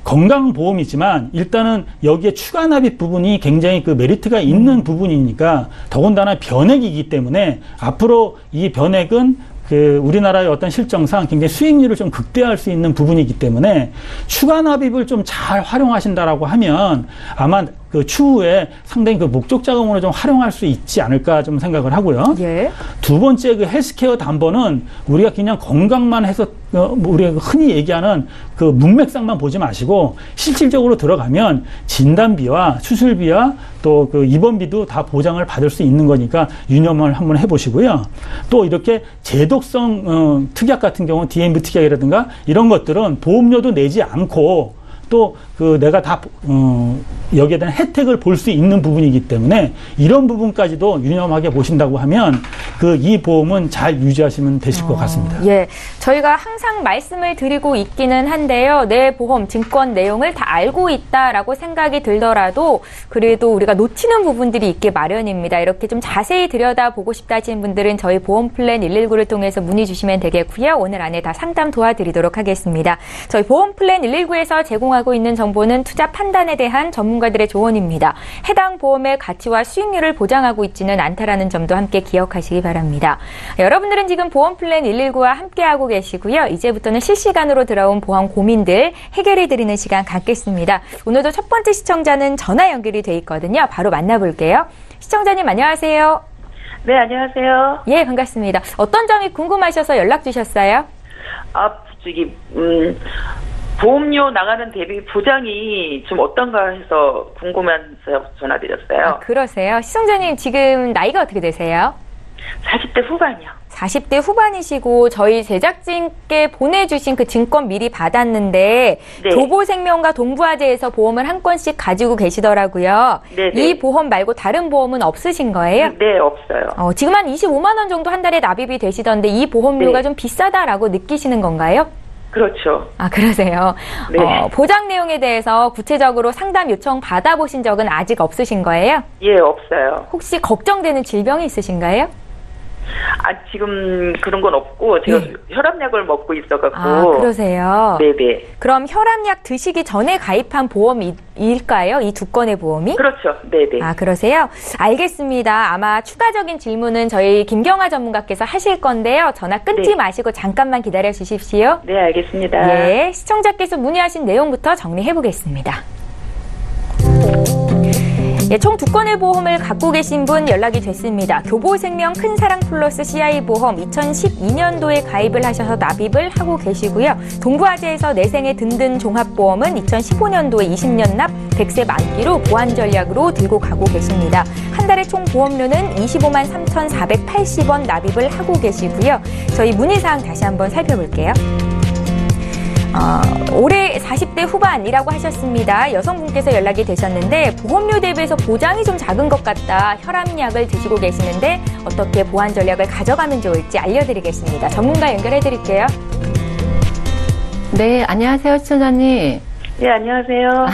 S3: 건강보험이지만 일단은 여기에 추가 납입 부분이 굉장히 그 메리트가 있는 부분이니까 더군다나 변액이기 때문에 앞으로 이 변액은 우리나라의 어떤 실정상 굉장히 수익률을 좀 극대화할 수 있는 부분이기 때문에 추가 납입을 좀 잘 활용하신다라고 하면 아마 그 추후에 상당히 그 목적 자금으로 좀 활용할 수 있지 않을까 좀 생각을 하고요.
S1: 예.
S3: 두 번째 그 헬스케어 담보는 우리가 그냥 건강만 해서 우리가 흔히 얘기하는 그 문맥상만 보지 마시고 실질적으로 들어가면 진단비와 수술비와 또 그 입원비도 다 보장을 받을 수 있는 거니까 유념을 한번 해보시고요. 또 이렇게 제독성 특약 같은 경우 DMB 특약이라든가 이런 것들은 보험료도 내지 않고 또 내가 다 여기에 대한 혜택을 볼 수 있는 부분이기 때문에 이런 부분까지도 유념하게 보신다고 하면 이 보험은 잘 유지하시면 되실 것 같습니다.
S1: 예, 저희가 항상 말씀을 드리고 있기는 한데요. 내 보험 증권 내용을 다 알고 있다라고 생각이 들더라도 그래도 우리가 놓치는 부분들이 있기 마련입니다. 이렇게 좀 자세히 들여다보고 싶다 하시는 분들은 저희 보험 플랜 119를 통해서 문의 주시면 되겠고요. 오늘 안에 다 상담 도와드리도록 하겠습니다. 저희 보험 플랜 119에서 제공하고 있는 정보는 투자 판단에 대한 전문가들의 조언입니다. 해당 보험의 가치와 수익률을 보장하고 있지는 않다라는 점도 함께 기억하시기 바랍니다. 여러분들은 지금 보험 플랜 119와 함께하고 계시고요. 이제부터는 실시간으로 들어온 보험 고민들 해결해드리는 시간 갖겠습니다. 오늘도 첫 번째 시청자는 전화 연결이 돼 있거든요. 바로 만나볼게요. 시청자님 안녕하세요.
S4: 네, 안녕하세요.
S1: 예, 반갑습니다. 어떤 점이 궁금하셔서 연락 주셨어요?
S4: 보험료 나가는 대비 보장이 좀 어떤가 해서 궁금해서 전화드렸어요.
S1: 그러세요. 시청자님 지금 나이가 어떻게 되세요?
S4: 40대 후반이요.
S1: 40대 후반이시고 저희 제작진께 보내주신 그 증권 미리 받았는데
S4: 네.
S1: 교보생명과 동부화재에서 보험을 한 건씩 가지고 계시더라고요.
S4: 네네.
S1: 이 보험 말고 다른 보험은 없으신 거예요?
S4: 네, 없어요.
S1: 지금 한 25만 원 정도 한 달에 납입이 되시던데 이 보험료가
S4: 네.
S1: 좀 비싸다라고 느끼시는 건가요?
S4: 그렇죠.
S1: 그러세요.
S4: 네.
S1: 보장 내용에 대해서 구체적으로 상담 요청 받아보신 적은 아직 없으신 거예요?
S4: 예, 없어요.
S1: 혹시 걱정되는 질병이 있으신가요?
S4: 지금 그런 건 없고 제가
S1: 네.
S4: 혈압약을 먹고 있어갖고.
S1: 그러세요?
S4: 네네.
S1: 그럼 혈압약 드시기 전에 가입한 보험일까요? 이 두 건의 보험이?
S4: 그렇죠. 네네.
S1: 그러세요? 알겠습니다. 아마 추가적인 질문은 저희 김경아 전문가께서 하실 건데요. 전화 끊지
S4: 네.
S1: 마시고 잠깐만 기다려 주십시오.
S4: 네, 알겠습니다.
S1: 예, 시청자께서 문의하신 내용부터 정리해 보겠습니다. 예, 총 2건의 보험을 갖고 계신 분 연락이 됐습니다. 교보생명 큰사랑 플러스 CI 보험 2012년도에 가입을 하셔서 납입을 하고 계시고요. 동부화재에서 내생의 든든 종합보험은 2015년도에 20년 납 100세 만기로 보완 전략으로 들고 가고 계십니다. 한 달에 총 보험료는 25만 3,480원 납입을 하고 계시고요. 저희 문의사항 다시 한번 살펴볼게요. 올해 40대 후반이라고 하셨습니다. 여성분께서 연락이 되셨는데 보험료 대비해서 보장이 좀 작은 것 같다. 혈압약을 드시고 계시는데 어떻게 보완 전략을 가져가면 좋을지 알려드리겠습니다. 전문가 연결해드릴게요.
S2: 네, 안녕하세요, 시청자님.
S4: 네, 안녕하세요.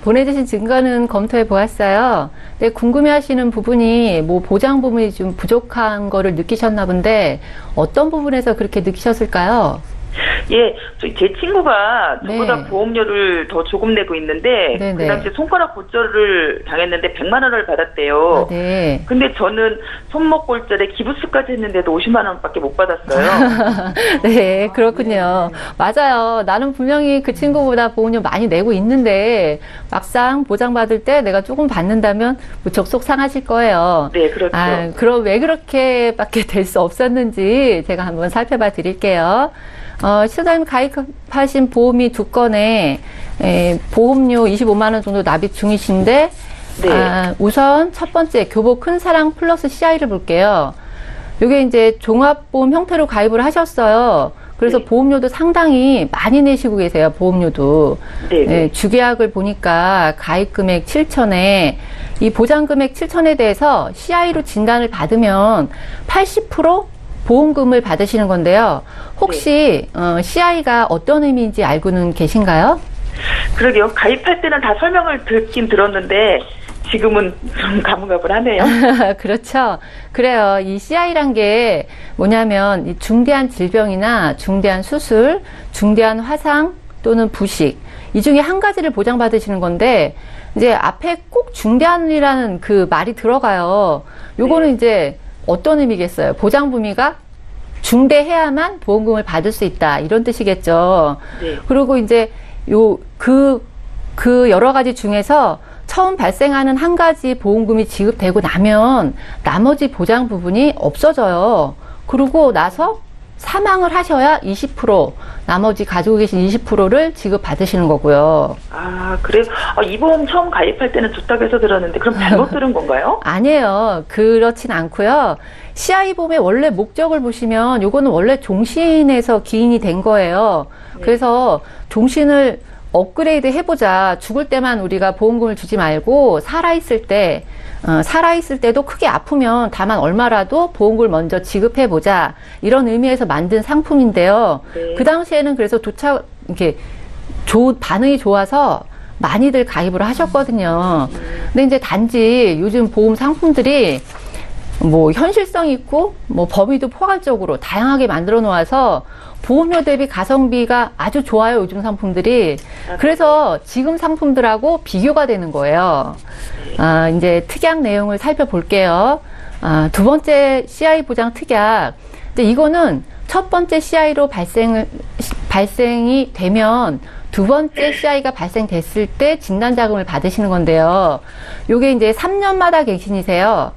S2: 보내주신 증거는 검토해 보았어요. 네, 궁금해하시는 부분이 보장 부분이 좀 부족한 거를 느끼셨나 본데 어떤 부분에서 그렇게 느끼셨을까요?
S4: 예, 제 친구가 저보다
S2: 네.
S4: 보험료를 더 조금 내고 있는데
S2: 네네.
S4: 그 당시에 손가락 골절을 당했는데 100만 원을 받았대요.
S2: 아, 네.
S4: 근데 저는 손목 골절에 기부스까지 했는데도 50만 원밖에 못 받았어요.
S2: 네, 그렇군요. 맞아요. 나는 분명히 그 친구보다 보험료 많이 내고 있는데 막상 보장받을 때 내가 조금 받는다면 무척 속상하실 거예요.
S4: 네, 그렇죠.
S2: 아, 그럼 왜 그렇게밖에 될 수 없었는지 제가 한번 살펴봐 드릴게요. 시청자님 가입하신 보험이 2건에 보험료 25만 원 정도 납입 중이신데
S4: 네.
S2: 우선 첫 번째 교보 큰 사랑 플러스 CI를 볼게요. 이게 이제 종합보험 형태로 가입을 하셨어요. 그래서
S4: 네.
S2: 보험료도 상당히 많이 내시고 계세요. 보험료도.
S4: 네, 네.
S2: 주계약을 보니까 가입금액 7천에 이 보장금액 7천에 대해서 CI로 진단을 받으면 80% 보험금을 받으시는 건데요. 혹시 CI가 어떤 의미인지 알고는 계신가요?
S4: 그러게요. 가입할 때는 다 설명을 듣긴 들었는데 지금은 좀 가물가물하네요.
S2: 그렇죠. 그래요. 이 CI란 게 뭐냐면 이 중대한 질병이나 중대한 수술, 중대한 화상 또는 부식 이 중에 한 가지를 보장받으시는 건데 이제 앞에 꼭 중대한이라는 그 말이 들어가요. 요거는
S4: 네.
S2: 이제 어떤 의미겠어요? 보장 범위가 중대해야만 보험금을 받을 수 있다. 이런 뜻이겠죠.
S4: 네.
S2: 그리고 이제 그 여러 가지 중에서 처음 발생하는 한 가지 보험금이 지급되고 나면 나머지 보장 부분이 없어져요. 그러고 나서 사망을 하셔야 20%, 나머지 가지고 계신 20%를 지급받으시는 거고요.
S4: 아, 그래요? 이 보험 처음 가입할 때는 좋다고 해서 들었는데 그럼 잘못 들은 건가요?
S2: 아니에요. 그렇진 않고요. CI 보험의 원래 목적을 보시면 요거는 원래 종신에서 기인이 된 거예요.
S4: 네.
S2: 그래서 종신을 업그레이드 해보자. 죽을 때만 우리가 보험금을 주지 말고 살아있을 때도 크게 아프면 다만 얼마라도 보험금을 먼저 지급해보자. 이런 의미에서 만든 상품인데요.
S4: 네.
S2: 그 당시에는 그래서 이렇게 반응이 좋아서 많이들 가입을 하셨거든요. 근데 이제 단지 요즘 보험 상품들이 뭐 현실성 있고 뭐 범위도 포괄적으로 다양하게 만들어 놓아서 보험료 대비 가성비가 아주 좋아요. 요즘 상품들이. 그래서 지금 상품들하고 비교가 되는 거예요. 이제 특약 내용을 살펴볼게요. 두 번째 CI 보장 특약. 근데 이거는 첫 번째 CI로 발생이 되면 두 번째 CI가 발생됐을 때 진단자금을 받으시는 건데요. 요게 이제 3년마다 갱신이세요.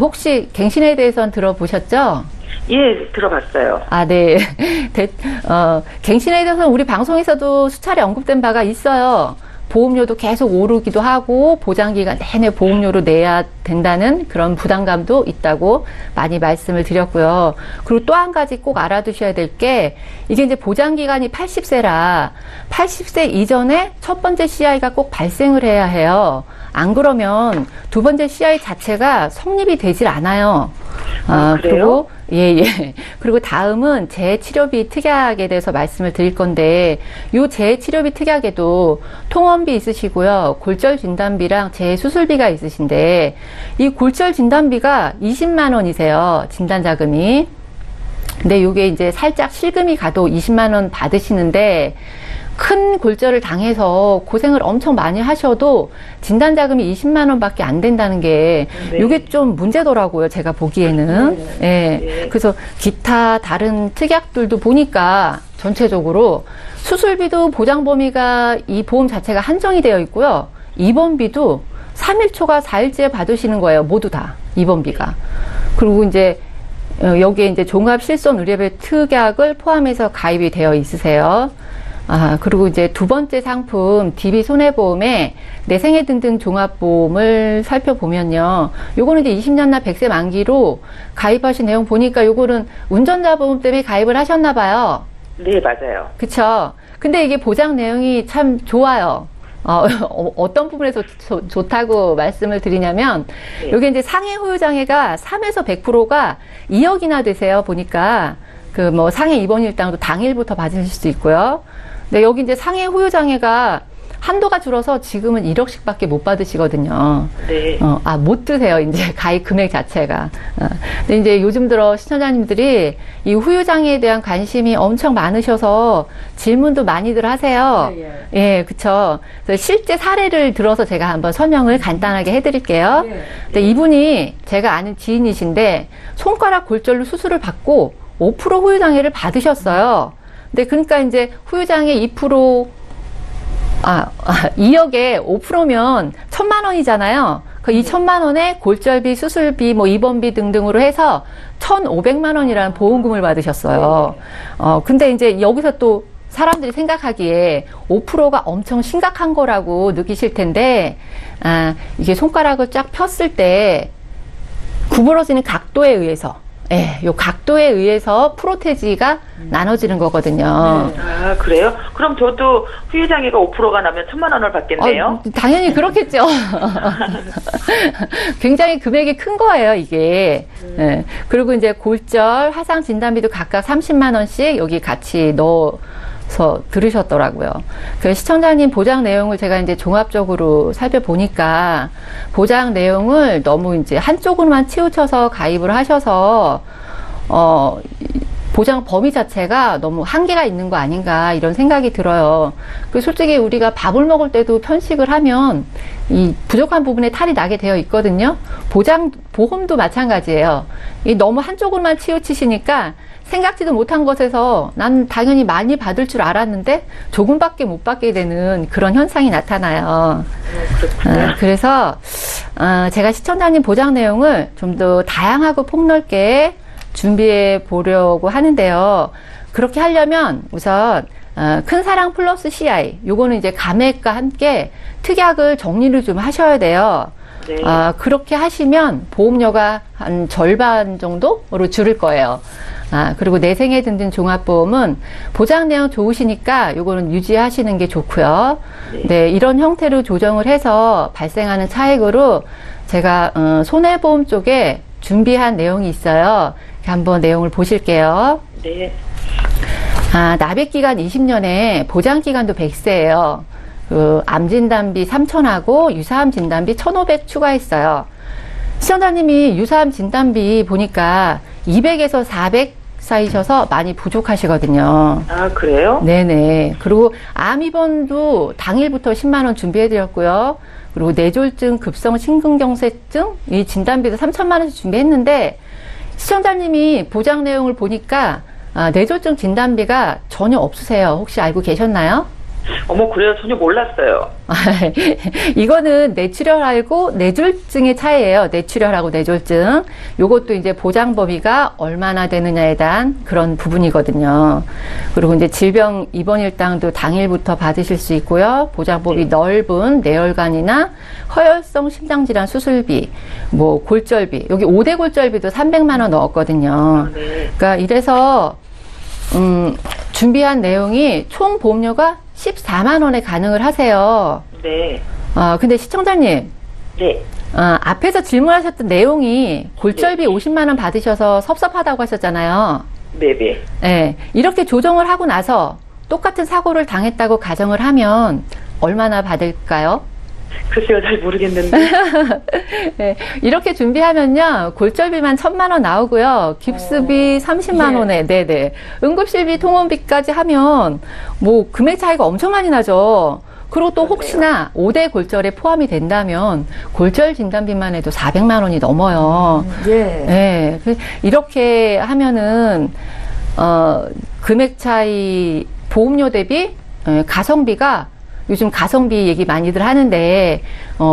S2: 혹시 갱신에 대해서는 들어보셨죠?
S4: 예, 들어봤어요.
S2: 네. 갱신에 대해서는 우리 방송에서도 수차례 언급된 바가 있어요. 보험료도 계속 오르기도 하고 보장기간 내내 보험료로 내야 된다는 그런 부담감도 있다고 많이 말씀을 드렸고요. 그리고 또 한 가지 꼭 알아두셔야 될 게 이게 이제 보장기간이 80세라 80세 이전에 첫 번째 CI가 꼭 발생을 해야 해요. 안 그러면 두 번째 CI 자체가 성립이 되질 않아요.
S4: 그래요?
S2: 그리고 그리고 다음은 재치료비 특약에 대해서 말씀을 드릴 건데 요 재치료비 특약에도 통원비 있으시고요. 골절 진단비랑 재수술비가 있으신데 이 골절 진단비가 20만 원이세요. 진단 자금이. 근데 요게 이제 살짝 실금이 가도 20만 원 받으시는데 큰 골절을 당해서 고생을 엄청 많이 하셔도 진단 자금이 20만 원밖에 안 된다는 게
S4: 네.
S2: 요게 좀 문제더라고요. 제가 보기에는. 예. 그래서 기타 다른 특약들도 보니까 전체적으로 수술비도 보장 범위가 이 보험 자체가 한정이 되어 있고요. 입원비도 3일 초과 4일째 받으시는 거예요. 모두 다 입원비가. 그리고 이제 여기에 이제 종합 실손 의료별 특약을 포함해서 가입이 되어 있으세요. 그리고 이제 두 번째 상품, DB 손해보험에 내 생애 등등 종합보험을 살펴보면요. 요거는 이제 20년나 100세 만기로 가입하신 내용 보니까 요거는 운전자 보험 때문에 가입을 하셨나봐요.
S4: 네, 맞아요.
S2: 그쵸. 근데 이게 보장 내용이 참 좋아요. 어떤 부분에서 좋다고 말씀을 드리냐면,
S4: 네.
S2: 여기 이제 상해 후유 장애가 3에서 100%가 2억이나 되세요. 보니까. 상해 입원 일당도 당일부터 받으실 수 있고요. 네, 여기 이제 상해 후유 장애가
S5: 한도가 줄어서 지금은 1억씩밖에 못 받으시거든요.
S4: 네.
S5: 못 드세요. 이제 가입 금액 자체가. 근데 이제 요즘 들어 시청자님들이 이 후유장애에 대한 관심이 엄청 많으셔서 질문도 많이들 하세요. 예, 그쵸. 그래서 실제 사례를 들어서 제가 한번 설명을 간단하게 해드릴게요. 근데 이분이 제가 아는 지인이신데 손가락 골절로 수술을 받고 5% 후유장애를 받으셨어요. 근데 그러니까 이제 후유장애 2%, 2억에 5%면 1,000만 원이잖아요. 그 2,000만 원에 골절비, 수술비, 뭐 입원비 등등으로 해서 1,500만 원이라는 보험금을 받으셨어요. 근데 이제 여기서 또 사람들이 생각하기에 5%가 엄청 심각한 거라고 느끼실 텐데, 이게 손가락을 쫙 폈을 때 구부러지는 각도에 의해서, 요 각도에 의해서 프로테지가 나눠지는 거거든요.
S4: 네. 그래요? 그럼 저도 후유장애가 5%가 나면 1,000만 원을 받겠네요?
S5: 당연히 그렇겠죠. 굉장히 금액이 큰 거예요, 이게. 네. 그리고 이제 골절, 화상 진단비도 각각 30만 원씩 여기 같이 넣어서 들으셨더라고요. 그 시청자님 보장 내용을 제가 이제 종합적으로 살펴보니까 보장 내용을 너무 이제 한쪽으로만 치우쳐서 가입을 하셔서, 보장 범위 자체가 너무 한계가 있는 거 아닌가 이런 생각이 들어요. 그 솔직히 우리가 밥을 먹을 때도 편식을 하면 이 부족한 부분에 탈이 나게 되어 있거든요. 보험도 마찬가지예요. 이 너무 한쪽으로만 치우치시니까 생각지도 못한 것에서 난 당연히 많이 받을 줄 알았는데 조금밖에 못 받게 되는 그런 현상이 나타나요. 그래서 제가 시청자님 보장 내용을 좀 더 다양하고 폭넓게 준비해 보려고 하는데요. 그렇게 하려면 우선 큰 사랑 플러스 CI, 요거는 이제 감액과 함께 특약을 정리를 좀 하셔야 돼요.
S4: 네.
S5: 그렇게 하시면 보험료가 한 절반 정도로 줄을 거예요. 그리고 내생애 든든 종합보험은 보장 내용 좋으시니까 요거는 유지하시는 게 좋고요. 네, 이런 형태로 조정을 해서 발생하는 차익으로 제가 손해보험 쪽에 준비한 내용이 있어요. 한번 내용을 보실게요.
S4: 네.
S5: 납입기간 20년에 보장기간도 100세예요. 암진단비 3,000하고 유사암 진단비 1,500 추가했어요. 시청자님이 유사암 진단비 보니까 200에서 400 사이셔서 많이 부족하시거든요.
S4: 그래요?
S5: 네네. 그리고 암 입원도 당일부터 10만 원 준비해드렸고요. 그리고 뇌졸중, 급성 심근경색증 이 진단비도 3,000만 원씩 준비했는데 시청자님이 보장 내용을 보니까 뇌졸중 진단비가 전혀 없으세요. 혹시 알고 계셨나요?
S4: 어머, 그래요? 전혀 몰랐어요.
S5: 이거는 뇌출혈하고 뇌졸중의 차이예요. 뇌출혈하고 뇌졸중. 요것도 이제 보장 범위가 얼마나 되느냐에 대한 그런 부분이거든요. 그리고 이제 질병 입원 일당도 당일부터 받으실 수 있고요. 보장 범위 넓은 뇌혈관이나 허혈성 심장질환 수술비, 뭐 골절비, 여기 5대 골절비도 300만 원 넣었거든요.
S4: 네.
S5: 그러니까 이래서 준비한 내용이 총 보험료가 14만 원에 가능을 하세요.
S4: 네.
S5: 근데 시청자님.
S4: 네.
S5: 앞에서 질문하셨던 내용이 골절비 50만 원 받으셔서 섭섭하다고 하셨잖아요.
S4: 네네.
S5: 네. 이렇게 조정을 하고 나서 똑같은 사고를 당했다고 가정을 하면 얼마나 받을까요?
S4: 글쎄요, 잘 모르겠는데.
S5: 네, 이렇게 준비하면요, 골절비만 1,000만 원 나오고요, 깁스비 30만 원에, 네네. 응급실비, 통원비까지 하면, 뭐, 금액 차이가 엄청 많이 나죠. 그리고 또 혹시나 5대 골절에 포함이 된다면, 골절 진단비만 해도 400만 원이 넘어요. 네, 이렇게 하면은, 금액 차이, 보험료 대비, 가성비가 요즘 가성비 얘기 많이들 하는데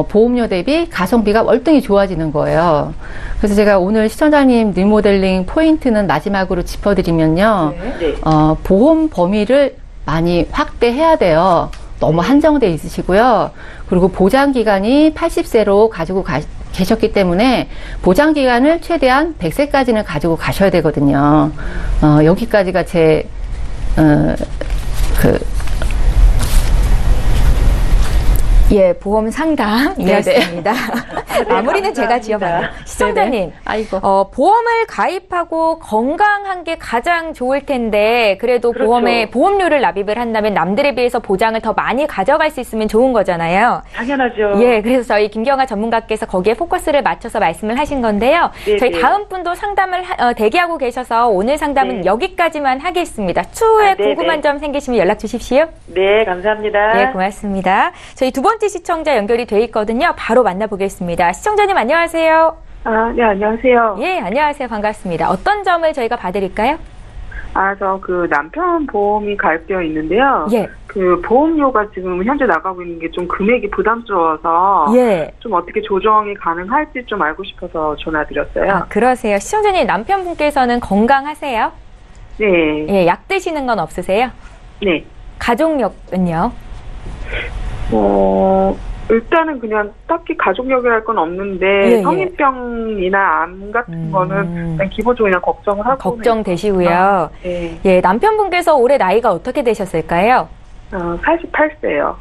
S5: 보험료 대비 가성비가 월등히 좋아지는 거예요. 그래서 제가 오늘 시청자님 리모델링 포인트는 마지막으로 짚어드리면요.
S4: 네.
S5: 보험 범위를 많이 확대해야 돼요. 너무 한정돼 있으시고요. 그리고 보장기간이 80세로 가지고 계셨기 때문에 보장기간을 최대한 100세까지는 가지고 가셔야 되거든요. 여기까지가 제
S1: 보험 상담이었습니다. 마무리는 제가 지어봐요. 시청자님,
S5: 네네. 아이고.
S1: 보험을 가입하고 건강한 게 가장 좋을 텐데 그래도
S4: 그렇죠.
S1: 보험료를 납입을 한다면 남들에 비해서 보장을 더 많이 가져갈 수 있으면 좋은 거잖아요.
S4: 당연하죠.
S1: 예, 그래서 저희 김경아 전문가께서 거기에 포커스를 맞춰서 말씀을 하신 건데요.
S4: 네,
S1: 저희
S4: 네.
S1: 다음 분도 상담을 대기하고 계셔서 오늘 상담은
S4: 네.
S1: 여기까지만 하겠습니다. 추후에
S4: 네,
S1: 궁금한
S4: 네.
S1: 점 생기시면 연락 주십시오.
S4: 네, 감사합니다.
S1: 네, 고맙습니다. 저희 두 번째 시청자 연결이 돼 있거든요. 바로 만나보겠습니다. 시청자님 안녕하세요.
S6: 네, 안녕하세요.
S1: 예, 안녕하세요. 반갑습니다. 어떤 점을 저희가 봐드릴까요?
S6: 저 남편 보험이 가입되어 있는데요.
S1: 예.
S6: 그 보험료가 지금 현재 나가고 있는 게 좀 금액이 부담스러워서
S1: 예.
S6: 좀 어떻게 조정이 가능할지 좀 알고 싶어서 전화드렸어요.
S1: 그러세요. 시청자님 남편분께서는 건강하세요?
S6: 네.
S1: 예, 약 드시는 건 없으세요?
S6: 네.
S1: 가족력은요?
S6: 일단은 그냥 딱히 가족력이랄 건 없는데
S1: 예, 예.
S6: 성인병이나 암 같은 거는 그냥 기본적으로 그냥 걱정을 하고
S1: 걱정되시고요.
S6: 네.
S1: 예, 남편분께서 올해 나이가 어떻게 되셨을까요?
S6: 48세요.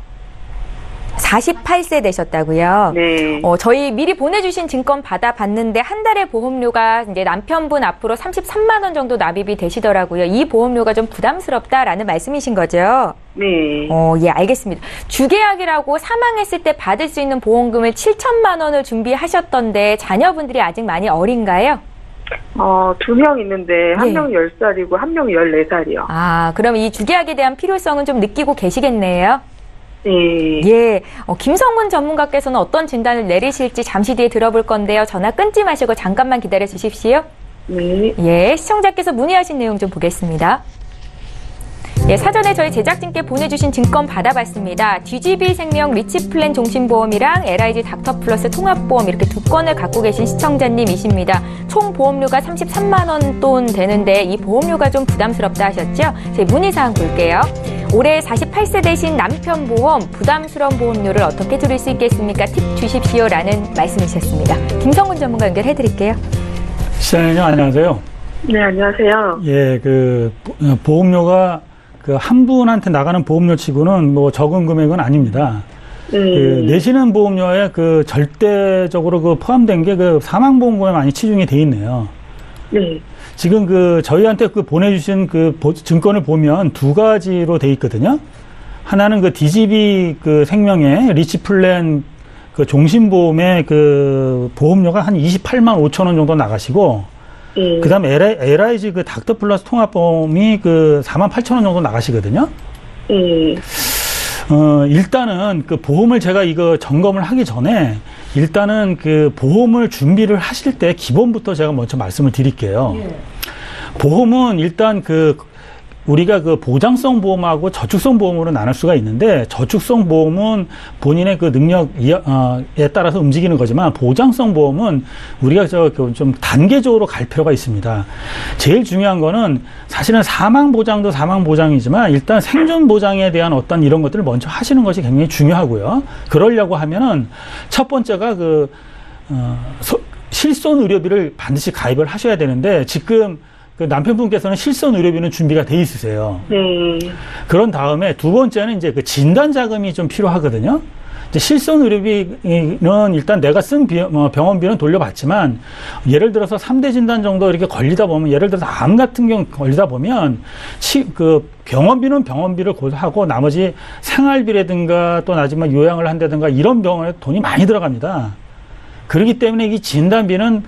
S1: 48세 되셨다고요?
S6: 네.
S1: 저희 미리 보내주신 증권 받아봤는데 한 달에 보험료가 이제 남편분 앞으로 33만 원 정도 납입이 되시더라고요. 이 보험료가 좀 부담스럽다라는 말씀이신 거죠?
S6: 네.
S1: 예, 알겠습니다. 주계약이라고 사망했을 때 받을 수 있는 보험금을 7천만 원을 준비하셨던데 자녀분들이 아직 많이 어린가요?
S6: 2명 있는데 한
S1: 예.
S6: 명이 10살이고 한 명이 14살이요.
S1: 그럼 이 주계약에 대한 필요성은 좀 느끼고 계시겠네요?
S6: 네.
S1: 예, 김성문 전문가께서는 어떤 진단을 내리실지 잠시 뒤에 들어볼 건데요. 전화 끊지 마시고 잠깐만 기다려 주십시오.
S6: 네.
S1: 예, 시청자께서 문의하신 내용 좀 보겠습니다. 예, 사전에 저희 제작진께 보내주신 증권 받아봤습니다. DGB 생명 리치플랜 종신보험이랑 LIG 닥터플러스 통합보험 이렇게 두 건을 갖고 계신 시청자님이십니다. 총 보험료가 33만 원 돈 되는데 이 보험료가 좀 부담스럽다 하셨죠? 제 문의사항 볼게요. 올해 48세 되신 남편 보험 부담스러운 보험료를 어떻게 들을 수 있겠습니까? 팁 주십시오라는 말씀이셨습니다. 김성훈 전문가 연결해드릴게요.
S3: 시청자님 안녕하세요.
S6: 네, 안녕하세요.
S3: 예, 보험료가 한 분한테 나가는 보험료 치고는 뭐 적은 금액은 아닙니다. 내시는 보험료에 절대적으로 포함된 게 사망보험금에 많이 치중이 돼 있네요.
S6: 네.
S3: 지금 저희한테 보내주신 증권을 보면 두 가지로 돼 있거든요. 하나는 DGB 생명의 리치플랜 종신보험의 보험료가 한 28만 5천 원 정도 나가시고, 그 다음에 LIG 닥터플러스 통합보험이 4만 8천 원 정도 나가시거든요. 일단은 보험을 제가 이거 점검을 하기 전에 일단은 보험을 준비를 하실 때 기본부터 제가 먼저 말씀을 드릴게요. 보험은 일단 우리가 보장성 보험하고 저축성 보험으로 나눌 수가 있는데, 저축성 보험은 본인의 능력에 따라서 움직이는 거지만, 보장성 보험은 우리가 좀 단계적으로 갈 필요가 있습니다. 제일 중요한 거는 사실은 사망 보장도 사망 보장이지만, 일단 생존 보장에 대한 어떤 이런 것들을 먼저 하시는 것이 굉장히 중요하고요. 그러려고 하면은 첫 번째가 실손 의료비를 반드시 가입을 하셔야 되는데, 지금 남편분께서는 실손 의료비는 준비가 돼 있으세요.
S6: 네.
S3: 그런 다음에 두 번째는 이제 진단 자금이 좀 필요하거든요. 이제 실손 의료비는 일단 내가 쓴 병원비는 돌려받지만, 예를 들어서 3대 진단 정도 이렇게 걸리다 보면, 예를 들어서 암 같은 경우 걸리다 보면 병원비는 병원비를 고하고 나머지 생활비라든가 또 나중에 요양을 한다든가 이런 병원에 돈이 많이 들어갑니다. 그렇기 때문에 이 진단비는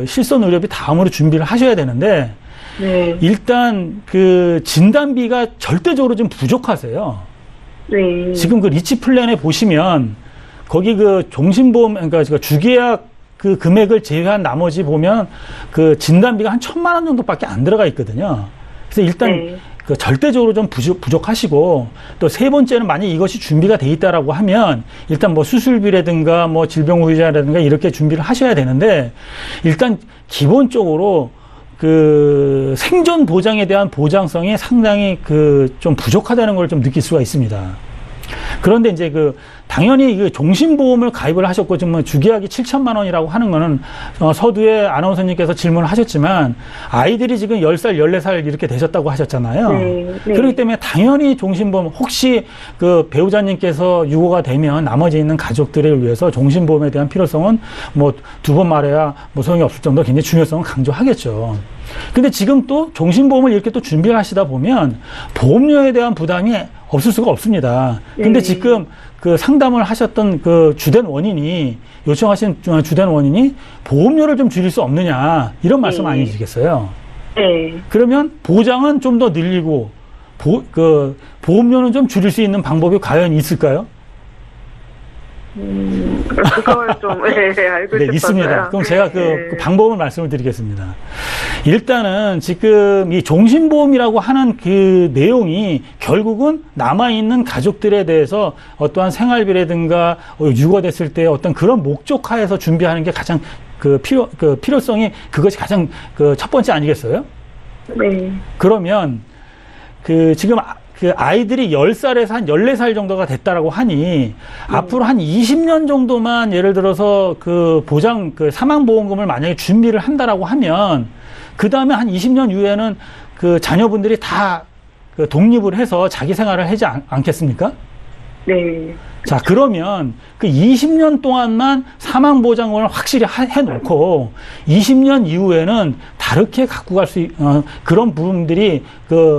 S3: 실손 의료비 다음으로 준비를 하셔야 되는데,
S6: 네.
S3: 일단 진단비가 절대적으로 좀 부족하세요.
S6: 네.
S3: 지금 리치 플랜에 보시면 거기 종신보험, 그러니까 주계약 금액을 제외한 나머지 보면 진단비가 한 1,000만 원 정도밖에 안 들어가 있거든요. 그래서 일단
S6: 네.
S3: 절대적으로 좀 부족하시고, 또 세 번째는 만약 이것이 준비가 돼 있다라고 하면 일단 수술비라든가 질병 후유자라든가 이렇게 준비를 하셔야 되는데, 일단 기본적으로 생존 보장에 대한 보장성이 상당히 좀 부족하다는 걸 좀 느낄 수가 있습니다. 그런데 이제 당연히 종신보험을 가입을 하셨고, 지금 주계약이 7천만 원이라고 하는 거는, 서두에 아나운서님께서 질문을 하셨지만, 아이들이 지금 10살, 14살 이렇게 되셨다고 하셨잖아요.
S6: 네.
S3: 그렇기 때문에 당연히 종신보험, 혹시 배우자님께서 유고가 되면 나머지 있는 가족들을 위해서 종신보험에 대한 필요성은 두 번 말해야 소용이 없을 정도로 굉장히 중요성을 강조하겠죠. 근데 지금 또 종신보험을 이렇게 또 준비를 하시다 보면 보험료에 대한 부담이 없을 수가 없습니다. 근데 지금 상담을 하셨던 주된 원인이, 요청하신 주된 원인이 보험료를 좀 줄일 수 없느냐, 이런 말씀 아니시겠어요?
S6: 네.
S3: 그러면 보장은 좀 더 늘리고, 보험료는 좀 줄일 수 있는 방법이 과연 있을까요?
S6: 그걸 좀, 알고
S3: 네,
S6: 싶어서요.
S3: 있습니다. 그럼 제가 그 방법을 말씀을 드리겠습니다. 일단은 지금 이 종신보험이라고 하는 그 내용이 결국은 남아있는 가족들에 대해서 어떠한 생활비라든가 유고됐을 때 어떤 그런 목적하에서 준비하는 게 가장 필요성이, 그것이 가장 첫 번째 아니겠어요?
S6: 네.
S3: 그러면 지금 아이들이 10살에서 한 14살 정도가 됐다라고 하니, 앞으로 한 20년 정도만 예를 들어서 사망보험금을 만약에 준비를 한다라고 하면, 그 다음에 한 20년 이후에는 자녀분들이 다 독립을 해서 자기 생활을 하지 않겠습니까?
S6: 네.
S3: 자, 그러면 20년 동안만 사망보장을 확실히 해놓고 20년 이후에는 다르게 갖고 갈 수, 그런 부분들이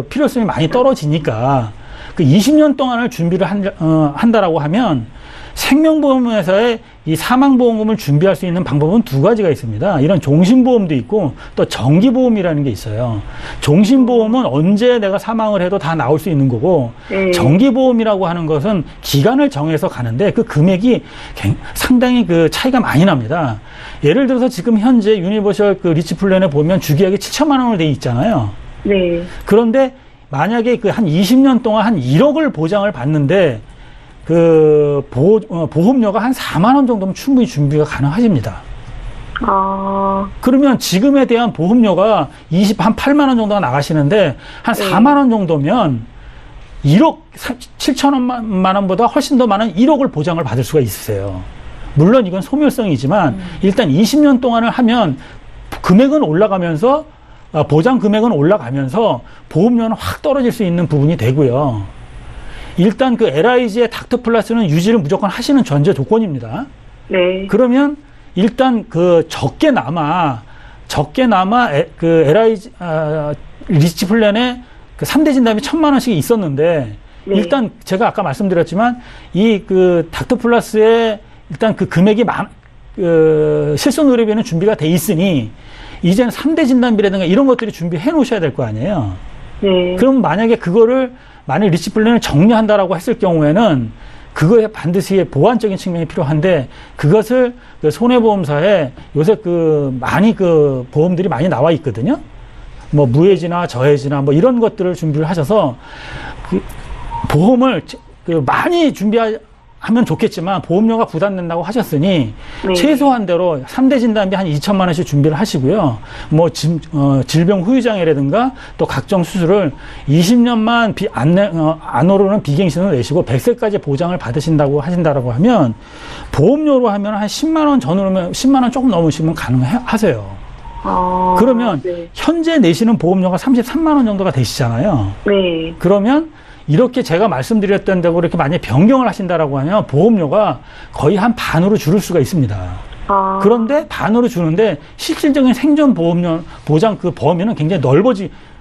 S3: 필요성이 많이 떨어지니까 20년 동안을 준비를 한다라고 하면 생명보험회사에 이 사망보험금을 준비할 수 있는 방법은 두 가지가 있습니다. 이런 종신보험도 있고 또 정기보험이라는 게 있어요. 종신보험은 언제 내가 사망을 해도 다 나올 수 있는 거고, 정기보험이라고 하는 것은 기간을 정해서 가는데 그 금액이 상당히 차이가 많이 납니다. 예를 들어서 지금 현재 유니버셜 리치 플랜에 보면 주계약이 7천만 원으로 돼 있잖아요.
S6: 네.
S3: 그런데 만약에 한 20년 동안 한 1억을 보장을 받는데 보험료가 한 4만 원 정도면 충분히 준비가 가능하십니다. 그러면 지금에 대한 보험료가 한 8만 원 정도가 나가시는데, 한 4만 원 정도면 1억 7천만 원보다 훨씬 더 많은 1억을 보장을 받을 수가 있으세요. 물론 이건 소멸성이지만, 일단 20년 동안을 하면 금액은 올라가면서, 보장 금액은 올라가면서 보험료는 확 떨어질 수 있는 부분이 되고요. 일단 LIG의 닥터 플러스는 유지를 무조건 하시는 전제 조건입니다.
S6: 네.
S3: 그러면 일단 적게나마 LIG 리치 플랜에 3대 진단비 1,000만 원씩 있었는데, 일단 제가 아까 말씀드렸지만 이 닥터 플러스에 일단 금액이 실손의료비는 준비가 돼 있으니 이제는 3대 진단비라든가 이런 것들이 준비해 놓으셔야 될 거 아니에요.
S6: 네.
S3: 그럼 만약에 만약 리치 플랜을 정리한다라고 했을 경우에는 그거에 반드시 보완적인 측면이 필요한데, 그것을 손해보험사에 요새 많이 보험들이 많이 나와 있거든요. 무해지나 저해지나 이런 것들을 준비를 하셔서 보험을 많이 준비하면 좋겠지만 보험료가 부담된다고 하셨으니 최소한대로 3대 진단비 한 2천만 원씩 준비를 하시고요. 질병 후유장애라든가 또 각종 수술을 20년만 안 오르는 비갱신을 내시고 100세까지 보장을 받으신다고 하신다라고 하면, 보험료로 하면 한 10만 원 전후면 10만 원 조금 넘으시면 가능하세요. 그러면 현재 내시는 보험료가 33만 원 정도가 되시잖아요.
S6: 네.
S3: 그러면 이렇게 제가 말씀드렸던 대로 이렇게 만약에 변경을 하신다라고 하면 보험료가 거의 한 반으로 줄을 수가 있습니다. 그런데 반으로 주는데 실질적인 생존 보장 범위는 굉장히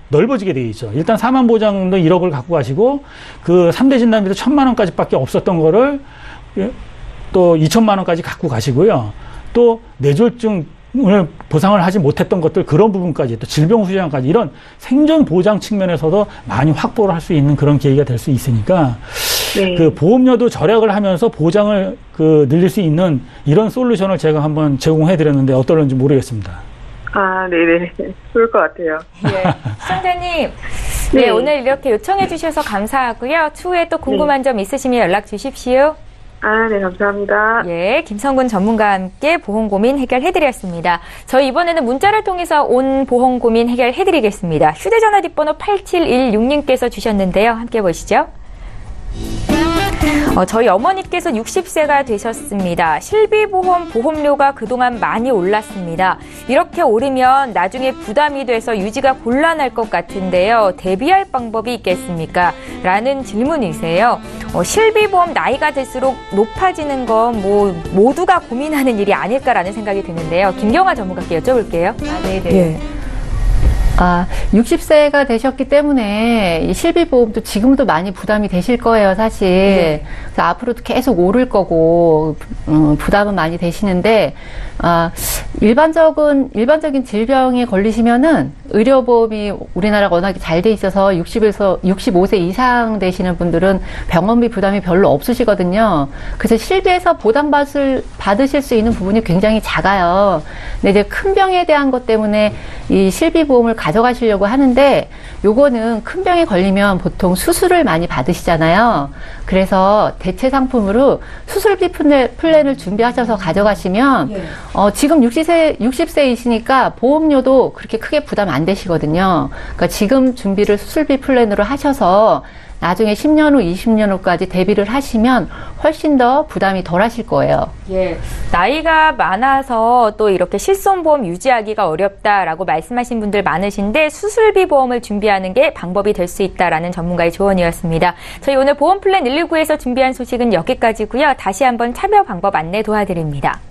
S3: 넓어지게 되어 있죠. 일단 사망 보장도 1억을 갖고 가시고 3대 진단비도 1,000만 원까지 밖에 없었던 거를 또 2천만 원까지 갖고 가시고요. 또 뇌졸중 오늘 보상을 하지 못했던 것들, 그런 부분까지, 또 질병 후유장까지 이런 생존 보장 측면에서도 많이 확보를 할 수 있는 그런 계기가 될 수 있으니까, 보험료도 절약을 하면서 보장을 늘릴 수 있는 이런 솔루션을 제가 한번 제공해 드렸는데 어떨는지 모르겠습니다.
S6: 네네. 좋을 것 같아요.
S1: 네. 시청자님, 네, 오늘 이렇게 요청해 주셔서 감사하고요. 추후에 또 궁금한 점 있으시면 연락 주십시오.
S6: 네, 감사합니다.
S1: 예, 김성근 전문가와 함께 보험 고민 해결해드렸습니다. 저희 이번에는 문자를 통해서 온 보험 고민 해결해드리겠습니다. 휴대전화 뒷번호 8716님께서 주셨는데요. 함께 보시죠. 저희 어머니께서 60세가 되셨습니다. 실비보험 보험료가 그동안 많이 올랐습니다. 이렇게 오르면 나중에 부담이 돼서 유지가 곤란할 것 같은데요. 대비할 방법이 있겠습니까? 라는 질문이세요. 실비보험 나이가 들수록 높아지는 건 모두가 고민하는 일이 아닐까라는 생각이 드는데요. 김경아 전문가께 여쭤볼게요.
S5: 네네.
S1: 예.
S5: 60세가 되셨기 때문에 이 실비보험도 지금도 많이 부담이 되실 거예요, 사실.
S1: 네.
S5: 그래서 앞으로도 계속 오를 거고, 부담은 많세 되시는데, 일반적인 질병에 걸리시면은 의료보험이 우리나라가 워낙에 잘 돼 있어서 65세 이상 되시는 분들은 병원비 부담이 별로 없으시거든요. 그래서 실비에서 받으실 수 있는 부분이 굉장히 작아요. 근데 이제 큰 병에 대한 것 때문에 이 실비보험을 가져가시려고 하는데, 요거는 큰 병에 걸리면 보통 수술을 많이 받으시잖아요. 그래서 대체 상품으로 수술비 플랜을 준비하셔서 가져가시면, 지금 60세이시니까 보험료도 그렇게 크게 부담 안 되시거든요. 그러니까 지금 준비를 수술비 플랜으로 하셔서 나중에 10년 후, 20년 후까지 대비를 하시면 훨씬 더 부담이 덜 하실 거예요.
S1: 예. 나이가 많아서 또 이렇게 실손보험 유지하기가 어렵다라고 말씀하신 분들 많으신데 수술비 보험을 준비하는 게 방법이 될 수 있다라는 전문가의 조언이었습니다. 저희 오늘 보험 플랜 119에서 준비한 소식은 여기까지고요. 다시 한번 참여 방법 안내 도와드립니다.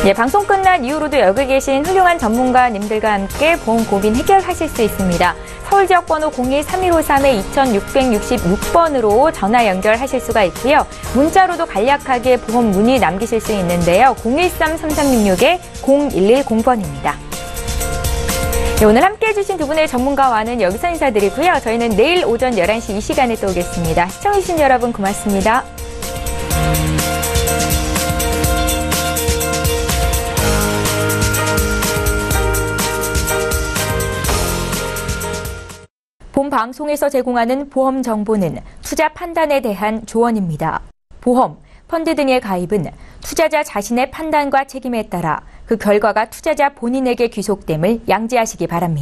S1: 예, 방송 끝난 이후로도 여기 계신 훌륭한 전문가님들과 함께 보험 고민 해결하실 수 있습니다. 서울 지역번호 02-3153-2666번으로 전화 연결하실 수가 있고요. 문자로도 간략하게 보험 문의 남기실 수 있는데요. 013-3366-0110번입니다. 네, 오늘 함께해 주신 두 분의 전문가와는 여기서 인사드리고요. 저희는 내일 오전 11시 이 시간에 또 오겠습니다. 시청해주신 여러분 고맙습니다. 본 방송에서 제공하는 보험 정보는 투자 판단에 대한 조언입니다. 보험, 펀드 등의 가입은 투자자 자신의 판단과 책임에 따라 그 결과가 투자자 본인에게 귀속됨을 양지하시기 바랍니다.